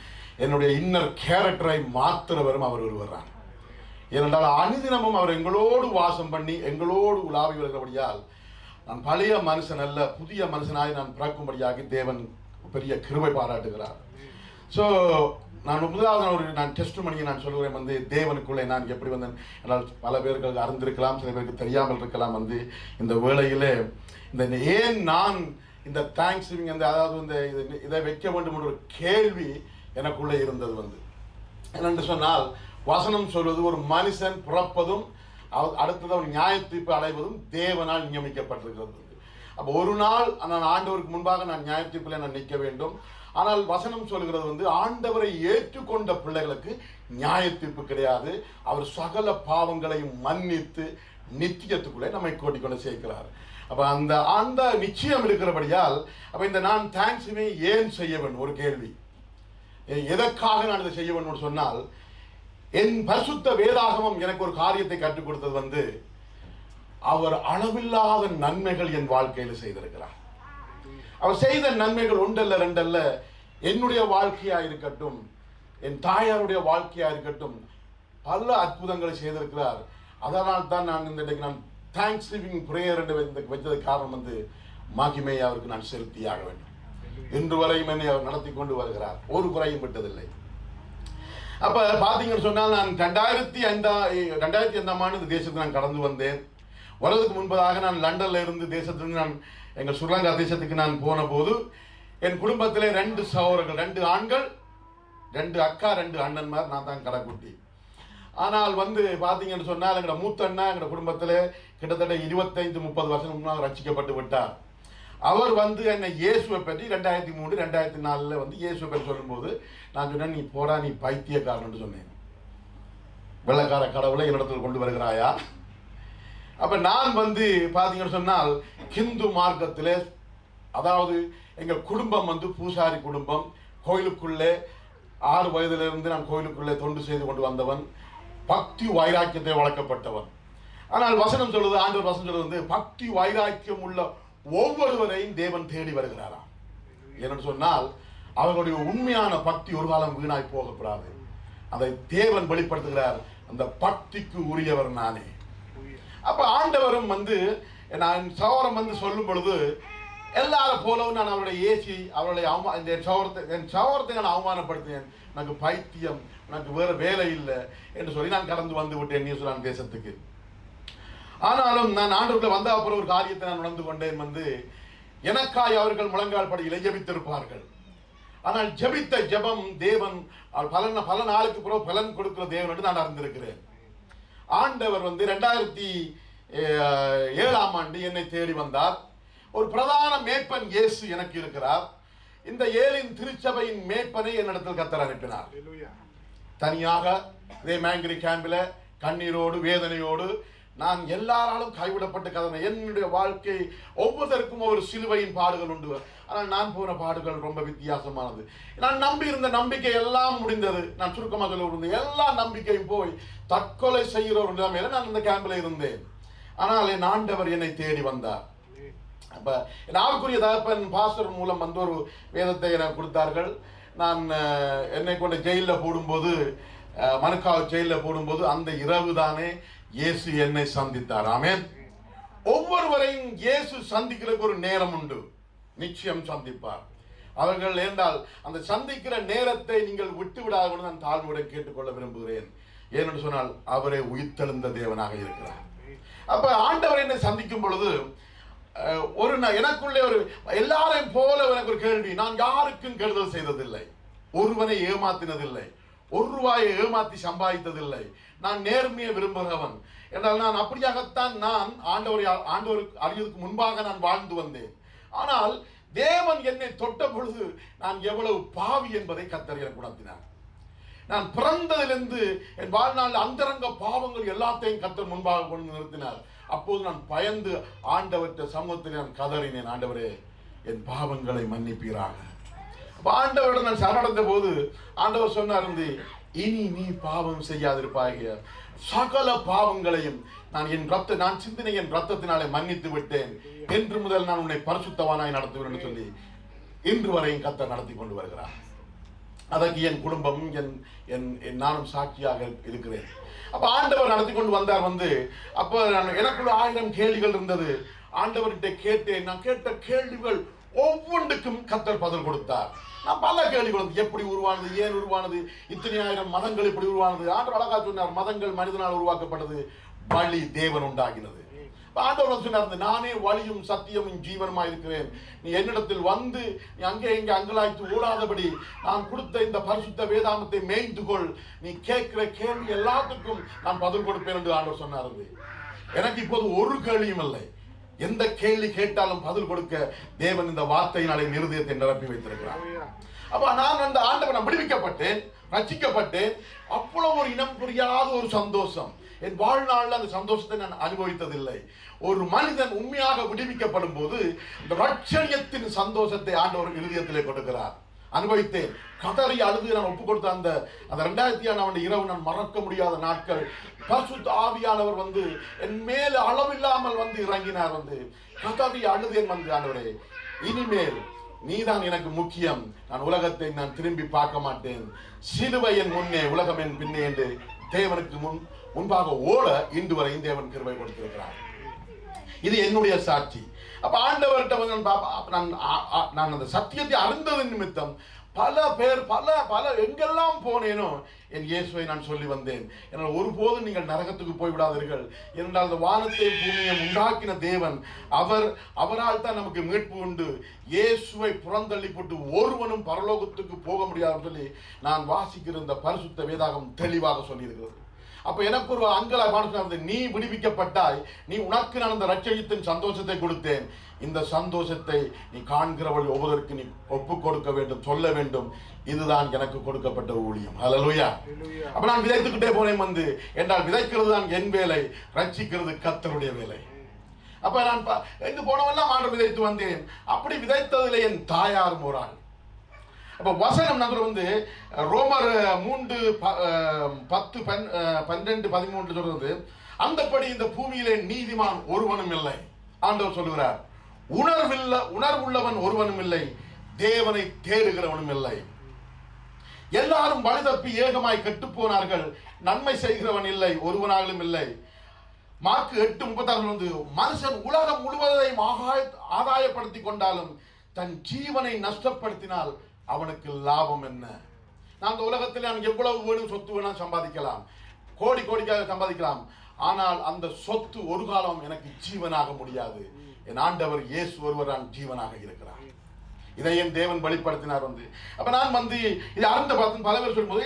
என்னுடைய இன்னர் கேரக்டரை மாற்றுறவரும் அவர் ஒருவர்தான். ஏனென்றால் அனுதினமும் அவர் எங்களோடு வாசம் பண்ணி எங்களோடு உலாவி வருகிறபடியால் நான் பழைய மனுஷன் அல்ல, புதிய மனுஷனாய் நான் பிறக்கும்படியாக தேவன் பெரிய கிருபை பாராட்டுகிறார். ஸோ நான் முதலாவது நான் டெஸ்ட் மணியை நான் சொல்லுகிறேன் தேவனுக்குள்ளே நான் எப்படி வந்தேன் என்றால் பல பேருக்கு அறிந்திருக்கலாம், சில பேருக்கு தெரியாமல் இருக்கலாம். இந்த வேளையிலே இந்த ஏன் நான் இந்த தேங்க்ஸ் கிவிங் அதாவது இதை வைக்க வேண்டும் என்ற ஒரு கேள்வி எனக்குள்ளே இருந்தது. என்னென்று சொன்னால் வசனம் சொல்வது ஒரு மனுஷன் பிறப்பதும் அடுத்தது அவன் நியாய தீர்ப்பு அடைவதும் தேவனால் நியமிக்கப்பட்டிருக்கிறது. அப்போ ஒரு நாள் நான் ஆண்டவருக்கு முன்பாக நான் நியாய தீர்ப்பில் நான் நிற்க வேண்டும். ஆனால் வசனம் சொல்கிறது ஆண்டவரை ஏற்றுக்கொண்ட பிள்ளைகளுக்கு நியாய தீர்ப்பு கிடையாது. அவர் சகல பாவங்களையும் மன்னித்து நித்தியத்துக்குள்ளே நம்மை கூட்டிக்கொண்டு சேர்க்கிறார். அப்போ அந்த நிச்சயம் இருக்கிறபடியால் அப்போ இந்த நான் தேங்க்ஸுமே ஏன் செய்ய வேண்டும் ஒரு கேள்வி, எதற்காக நான் இதை செய்ய வேண்டும் சொன்னால், என் பரிசுத்த வேதாகமம் எனக்கு ஒரு காரியத்தை கற்றுக் கொடுத்தது அவர் அளவில்லாத நன்மைகள் என் வாழ்க்கையில் செய்திருக்கிறார். அவர் செய்த நன்மைகள் ஒன்றல்ல ரெண்டல்ல என்னுடைய வாழ்க்கையா இருக்கட்டும், என் தாயாருடைய வாழ்க்கையா இருக்கட்டும், பல அற்புதங்களை செய்திருக்கிறார். அதனால் தான் நான் இன்றைக்கு நான் தேங்க்ஸ் கிவிங் பிரேயர் என்று வச்சது காரணம் வந்து மகிமையை அவருக்கு நான் செலுத்தியாக வேண்டும். இன்று வரையும் என்னை அவர் நடத்தி கொண்டு வருகிறார், ஒரு குறையும் விட்டதில்லை. அப்ப பாத்தீங்கன்னு சொன்னால் நான் 2005ஆம் ஆண்டு இந்த தேசத்துக்கு நான் கடந்து வந்தேன். வரதுக்கு முன்பதாக நான் லண்டன்ல இருந்து தேசத்துக்கு நான் எங்கள் ஸ்ரீலங்கா தேசத்துக்கு நான் போன போது என் குடும்பத்திலே 2 சகோதரர்கள், 2 ஆண்கள், 2 அக்கா, 2 அண்ணன்மார், நான் தான் கடைக்குட்டி. ஆனால் வந்து பார்த்தீங்கன்னு சொன்னால் எங்களோட மூத்த அண்ணா எங்களோட குடும்பத்தில் கிட்டத்தட்ட 25-30 வருஷம் முன்னால் ரட்சிக்கப்பட்டு விட்டார். அவர் வந்து என்னை இயேசுவை பற்றி 2003-2004 வந்து இயேசுவை பற்றி சொல்லும்போது நான் சொன்னேன், நீ போடா, நீ பைத்தியக்காரன்னு சொன்னேன். வெள்ளக்கார கடவுளை என்னிடத்தில் கொண்டு வருகிறாயா? அப்ப நான் வந்து பார்த்தீங்கன்னு சொன்னால் ஹிந்து மார்க்கத்தில், அதாவது எங்கள் குடும்பம் வந்து பூசாரி குடும்பம். கோயிலுக்குள்ளே 6 வயதிலிருந்து நான் கோயிலுக்குள்ளே தொண்டு செய்து கொண்டு வந்தவன், பக்தி வைராக்கியத்தை வளர்க்கப்பட்டவன். ஆனால் வசனம் சொல்லுது, ஆண்டவர் வசனம் சொல்லுது வந்து பக்தி வைராக்கியம் உள்ள ஒவ்வொருவரையும் தேவன் தேடி வருகிறாராம். ஏன்னு சொன்னால் அவர்களுடைய உண்மையான பக்தி ஒரு காலம் வீணாய் போகக்கூடாது. அதை தேவன் வெளிப்படுத்துகிறார். அந்த பக்திக்கு உரியவர் நானே. அப்ப ஆண்டவரும் வந்து நான் சகோதரம் வந்து சொல்லும் பொழுது எல்லாரும் போலவும் நான் அவருடைய ஏசி அவருடைய என் சகோதரத்தை நான் அவமானப்படுத்தினேன். எனக்கு பைத்தியம், எனக்கு வேற வேலை இல்லை என்று சொல்லி நான் கடந்து வந்து விட்டேன் நியூசிலாந்து தேசத்துக்கு. ஆனாலும் நான் ஆண்டவர்களை வந்த அப்புறம் ஒரு காரியத்தை நான் உணர்ந்து கொண்டேன் வந்து, எனக்காய் அவர்கள் முழங்கால் படியிலே ஜெபித்திருப்பார்கள். ஆனால் ஜெபித்த ஜெபம் தேவன் பல நாளுக்கு பிறகு பலன் கொடுக்கிற தேவன் என்று நான் அறிந்திருக்கிறேன். ஆண்டவர் வந்து 2007ஆம் ஆண்டு என்னை தேடி வந்தார். ஒரு பிரதான மேய்ப்பன் இயேசு எனக்கு இருக்கிறார். இந்த ஏலின் திருச்சபையின் மேய்ப்பனை என்னிடத்தில் கர்த்தர் அனுப்பினார். தனியாக இதே மேங்கிரி கேம்பில் கண்ணீரோடு வேதனையோடு நான் எல்லாராலும் கைவிடப்பட்ட கதை. என்னுடைய வாழ்க்கை ஒவ்வொருத்தருக்கும் ஒரு சிலுவையின் பாடுகள் உண்டு. ஆனால் நான் போன பாடுகள் ரொம்ப வித்தியாசமானது. நான் நம்பி இருந்த நம்பிக்கை எல்லாம் முடிந்தது. நான் சுருக்கமாக சொல்ல இருந்தேன், எல்லா நம்பிக்கையும் போய் தற்கொலை செய்கிற ஒரு நிலைமையில நான் இந்த கேம்பில் இருந்தேன். ஆனால் என் ஆண்டவர் என்னை தேடி வந்தார். அப்ப நாவுக்குரிய தகப்பன் பாஸ்டர் மூலம் வந்து ஒரு வேதத்தை எனக்கு கொடுத்தார்கள். நான் என்னை கொண்டு ஜெயிலில் போடும்போது, மனுக்காவ் ஜெயிலில் போடும்போது அந்த இரவு தானே இயேசு என்னை சந்தித்தார். ஆமென். ஒவ்வொருவரையும் இயேசு சந்திக்கிறதுக்கு ஒரு நேரம் உண்டு, நிச்சயம் சந்திப்பார். அவர்கள் என்றால் அந்த சந்திக்கிற நேரத்தை நீங்கள் விட்டு விடாத நான் தாழ்வுட கேட்டுக்கொள்ள விரும்புகிறேன். ஏனென்று சொன்னால் அவரே உயிர்த்தெழுந்த தேவனாக இருக்கிறார். அப்ப ஆண்டவர் என்னை சந்திக்கும் பொழுது எனக்குள்ளே ஒரு எல்லாரையும் போல எனக்கு ஒரு கேள்வி. நான் யாருக்கும் கெடுதல் செய்ததில்லை, ஒருவனை ஏமாத்தினதில்லை, ₹1 ஏமாத்தி சம்பாதித்ததில்லை. நான் நேர்மையை விரும்புகிறவன் என்றால் நான் அப்படியாகத்தான் நான் ஆண்டவருக்கு அறிவதற்கு முன்பாக நான் வாழ்ந்து வந்தேன். ஆனால் தேவன் என்னை தொட்ட பொழுது நான் எவ்வளவு பாவி என்பதை கர்த்தர் எனக்கு உணர்த்தினார். நான் பிறந்ததிலிருந்து என் வாழ்நாள் அந்தரங்க பாவங்கள் எல்லாத்தையும் கர்த்தர் முன்பாக கொண்டு நிறுத்தினார். அப்போது நான் பயந்து ஆண்டவற்ற சமூகத்தில் நான் கதறினேன், ஆண்டவரே என் பாவங்களை மன்னிப்பீராக. ஆண்டவரிடம் நான் சரணடைந்த போது ஆண்டவர் சொன்னார், இனி நீ பாவம் செய்யாதிருப்பாகிய சகல பாவங்களையும் நான் சிந்தின என் ரத்தத்தினாலே மன்னித்து விட்டேன். என்று முதல் நான் உன்னை பரிசுத்தவானாய் நடத்துவேன் என்று சொல்லி இன்று வரையும் கர்த்தர் நடத்தி கொண்டு வருகிறார். அதற்கு என் குடும்பமும் நானும் சாட்சியாக இருக்கிறேன். அப்ப ஆண்டவர் நடத்தி கொண்டு வந்தார். அப்ப எனக்குள்ள 1000 கேள்விகள் இருந்தது. ஆண்டவர்கிட்ட கேட்டேன். நான் கேட்ட கேள்விகள் ஒவ்வொன்றுக்கும் கர்த்தர் பதில் கொடுத்தார். நான் பல கேள்விகள், எப்படி உருவானது, ஏன் உருவானது, இத்தனை 1000 மதங்கள் எப்படி உருவானது. ஆண்டவர் அழகா சொன்னார், மதங்கள் மனிதனால் உருவாக்கப்பட்டது, வழி தேவன் உண்டாகினது. ஆண்டவர் சொன்னார், நானே வழியும் சத்தியமும் ஜீவனுமா இருக்கிறேன். நீ என்னிடத்தில் வந்து நீ அங்கே இங்கே அங்கலாய்த்து ஓடாதபடி நான் கொடுத்த இந்த பரிசுத்த வேதாமத்தை மேய்ந்துகொள். நீ கேட்கிற கேள்வி எல்லாத்துக்கும் நான் பதில் கொடுப்பேன் என்று ஆண்டவர் சொன்னார். எனக்கு இப்போது ஒரு கேள்வியும் இல்லை. எந்த கேள்வி கேட்டாலும் பதில் கொடுக்க தேவன் இந்த வார்த்தையினாலே இருதயத்தை நிரப்பி வைத்திருக்கிறார். அப்ப நான் அந்த ஆண்டவனை விடுவிக்கப்பட்டேன், ரட்சிக்கப்பட்டேன். அவ்வளவு ஒரு இனம் புரியாத ஒரு சந்தோஷம். என் வாழ்நாளில் அந்த சந்தோஷத்தை நான் அனுபவித்ததில்லை. ஒரு மனிதன் உண்மையாக விடுவிக்கப்படும் போது இந்த ரட்சணியத்தின் சந்தோஷத்தை ஆண்டவர் இருதயத்திலே கொடுக்கிறார். அனுபவித்தேன். கதறி அழுது நான் ஒப்புக் கொடுத்த அந்த 2000ஆம் இரவு நான் மறக்க முடியாத நாட்கள். பரிசுத்த ஆவியானவர் என் மேல் அளவில்லாமல் இறங்கினார். கதறி அழுதேன். ஆண்டவரே, இனிமேல் நீதான் எனக்கு முக்கியம், நான் உலகத்தை நான் திரும்பி பார்க்க மாட்டேன், சிலுவை என் முன்னே உலகம் என் பின்னே என்று தேவனுக்கு முன்பாக ஓட இன்று வரை தேவன் கிருபை கொடுத்திருக்கிறார். இது என்னுடைய சாட்சி. அப்ப ஆண்டவர்கிட்ட வந்து நான் அந்த சத்தியத்தை அறிந்ததன் நிமித்தம் பல பேர் பல எங்கெல்லாம் போனேனோ என் இயேசுவை நான் சொல்லி வந்தேன். என்னால் ஒருபோதும் நீங்கள் நரகத்துக்கு போய்விடாதீர்கள், என்றால் அந்த வானத்தை பூமியை உண்டாக்கின தேவன் அவரால் தான் நமக்கு மீட்பு உண்டு. இயேசுவை புறந்தள்ளி போட்டு ஒருவனும் பரலோகத்துக்கு போக முடியாதுன்னு சொல்லி நான் வாசிக்கிற இந்த பரிசுத்த வேதாகம் தெளிவாக சொல்லியிருக்கிறது. அப்ப எனக்கு ஒரு அங்கலாய் பாடு, நீ விடுவிக்கப்பட்டாய், நீ உனக்கு நான் அந்த ரட்சகத்தின் சந்தோஷத்தை கொடுத்தேன், இந்த சந்தோஷத்தை நீ காண்கிறவள் ஒவ்வொருவருக்கு நீ ஒப்பு கொடுக்க வேண்டும், சொல்ல வேண்டும். இதுதான் எனக்கு கொடுக்கப்பட்ட ஊழியம். ஹல்லேலூயா. அப்ப நான் விதைத்துக்கிட்டே போனேன் வந்து என்றால் விதைக்கிறது தான் என் வேலை, ரட்சிக்கிறது கர்த்தருடைய வேலை. அப்ப நான் எங்கு போனவெல்லாம் ஆண்டவர் விதைத்து வந்தேன். அப்படி விதைத்ததிலே என் தாயார் ஒரு ஆள். அப்ப வசனம் நம்பர் வந்து ரோமர் 3:10-12-13 சொல்றது, அந்தபடி இந்த பூமியிலே நீதிமான் ஒருவனும் இல்லை. ஆண்டவர் சொல்லுகிறார், உணர்வுள்ளவன் ஒருவனும் இல்லை, தேவனை தேடுகிறவனும் இல்லை. எல்லாரும் வழி தப்பி ஏகமாய் கெட்டு போனார்கள், நன்மை செய்கிறவன் இல்லை, ஒருவனாலும் இல்லை. மார்க் 8:36 வந்து, மனுஷன் உலகம் முழுவதையும் ஆதாயப்படுத்தி கொண்டாலும் தன் ஜீவனை நஷ்டப்படுத்தினால் அவனுக்கு லாபம் என்ன? நான் இந்த உலகத்தில் நான் எவ்வளவு வேணும் சொத்து வேணாம் சம்பாதிக்கலாம், கோடிக்காக சம்பாதிக்கலாம், ஆனால் அந்த சொத்து ஒரு காலம் எனக்கு ஜீவனாக முடியாது. என் ஆண்டவர் இயேசு ஒருவர் நான் ஜீவனாக இருக்கிறார். இதை என் தேவன் வெளிப்படுத்தினார் வந்து. அப்ப நான் வந்து இதை அறிந்த பார்த்து பல பேர் சொல்லும்போது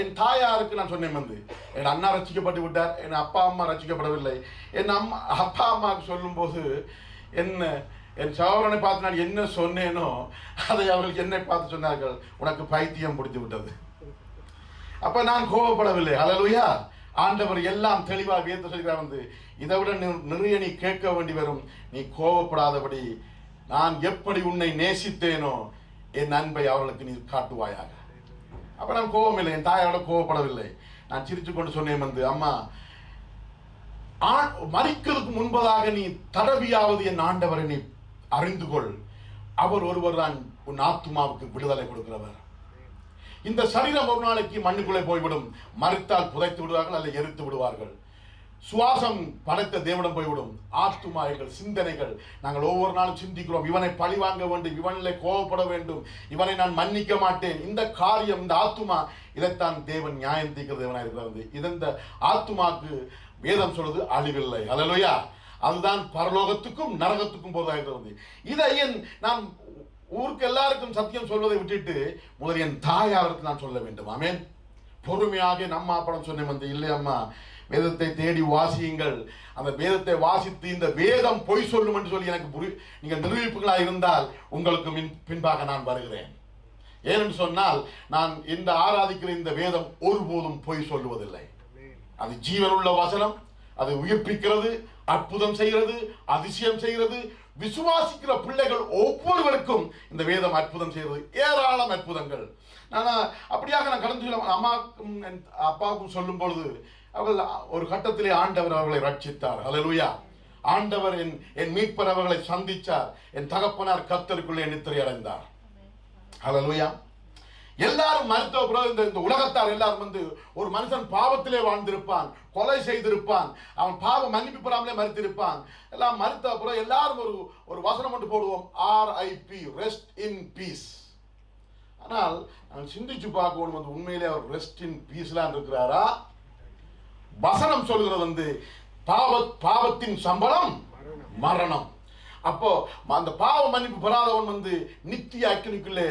என் தாயாருக்கு நான் சொன்னேன் வந்து, என் அண்ணா ரசிக்கப்பட்டு விட்டார், என் அப்பா அம்மா ரசிக்கப்படவில்லை. என் அப்பா அம்மாவுக்கு சொல்லும் போது என் சகோதரனை பார்த்து நான் என்ன சொன்னேனோ அதை அவர்கள் என்னை பார்த்து சொன்னார்கள், உனக்கு பைத்தியம் பிடித்து விட்டது. அப்ப நான் கோபப்படவில்லை. ஹல்லேலூயா. ஆண்டவர் எல்லாம் தெளிவாக வேதத்தை சொல்கிறார் வந்து, இதை விட நிறைய நீ கேட்க வேண்டி வரும், நீ கோபப்படாதபடி நான் எப்படி உன்னை நேசித்தேனோ என் அன்பை அவர்களுக்கு நீ காட்டுவாயாக. அப்ப நான் கோபம் இல்லை, என் தாயோட கோபப்படவில்லை. நான் சிரிச்சு கொண்டு சொன்னேன் வந்து, அம்மா மரிக்கிறதுக்கு முன்பதாக நீ தடவியாவது என் ஆண்டவரை நீ அறிந்து கொள், அவர் ஒருவர் தான் உன் ஆத்துமாவுக்கு விடுதலை கொடுக்கிறவர். இந்த சரீரம் ஒரு நாளைக்கு மண்ணுக்குள்ளே போய்விடும், மரித்தால் புதைத்து விடுவார்கள் அல்ல எரித்து விடுவார்கள். சுவாசம் படைத்த தேவனம் போய்விடும். ஆத்துமா எங்கள் சிந்தனைகள், நாங்கள் ஒவ்வொரு நாளும் சிந்திக்கிறோம், இவனை பழி வாங்க வேண்டும், இவனிலே கோபப்பட வேண்டும், இவனை நான் மன்னிக்க மாட்டேன். இந்த காரியம், இந்த ஆத்துமா, இதைத்தான் தேவன் நியாயம் தீர்க்கிற தேவனாக இருக்கிறது. இந்த ஆத்துமாக்கு வேதம் சொல்றது அழிவில்லை. ஹல்லேலூயா. அதுதான் பரலோகத்துக்கும் நரகத்துக்கும் போவதாக இருக்கிறது. இதை நான் ஊருக்கு எல்லாருக்கும் சத்தியம் சொல்வதை விட்டுட்டு முதல் என் தாயாருக்கு நான் சொல்ல வேண்டும். ஆமென். பொறுமையாக நம்ம படம் சொன்னேன் வந்து, இல்லை அம்மா, வேதத்தை தேடி வாசியுங்கள், அந்த வேதத்தை வாசித்து இந்த வேதம் பொய் சொல்லும் என்று சொல்லி எனக்கு நீங்கள் நிரூபிப்புகளாக இருந்தால் உங்களுக்கு பின்பாக நான் வருகிறேன். ஏனென்று சொன்னால் நான் இந்த ஆராதிக்கிற இந்த வேதம் ஒருபோதும் பொய் சொல்லுவதில்லை. அது ஜீவனுள்ள வசனம், அது உயிர்ப்பிக்கிறது, அற்புதம் செய்கிறது, அதிசயம் செய்கிறது. விசுவாசிக்கிற பிள்ளைகள் ஒவ்வொருவருக்கும் இந்த வேதம் அற்புதம் செய்கிறது, ஏராளம் அற்புதங்கள். நான் அப்படியாக நான் கடந்து அம்மாவுக்கும் அப்பாவுக்கும் சொல்லும் பொழுது அவர்கள் ஒரு கட்டத்திலே ஆண்டவர் அவர்களை ரட்சித்தார். ஹல்லேலூயா. ஆண்டவர் என் மீட்பர் அவர்களை சந்தித்தார். என் தகப்பனார் கர்த்தருக்குள்ளே நித்திரை அடைந்தார். ஹல்லேலூயா. எல்லாரும் மருத்துவ இந்த உலகத்தார் எல்லாரும் வந்து, ஒரு மனுஷன் பாவத்திலே வாழ்ந்திருப்பான், கொலை செய்திருப்பான், அவன் பாவம் மன்னிப்பு பெறாமலே மறித்திருப்பான், எல்லாம் மருத்துவ எல்லாரும் ஒரு வசனம் ஒன்று போடுவோம், RIP, ரெஸ்ட் இன் பீஸ். ஆனால் நான் சிந்திச்சு பார்க்கணும் வந்து, உண்மையிலே அவர் ரெஸ்ட் இன் பீஸ்லாம் இருக்கிறாரா? வசனம் சொல்கிறது வந்து, பாவத்தின் சம்பளம் மரணம். அப்போ அந்த பாவ மன்னிப்பு பெறாதவன் வந்து நித்திய அக்கினிக்குள்ளே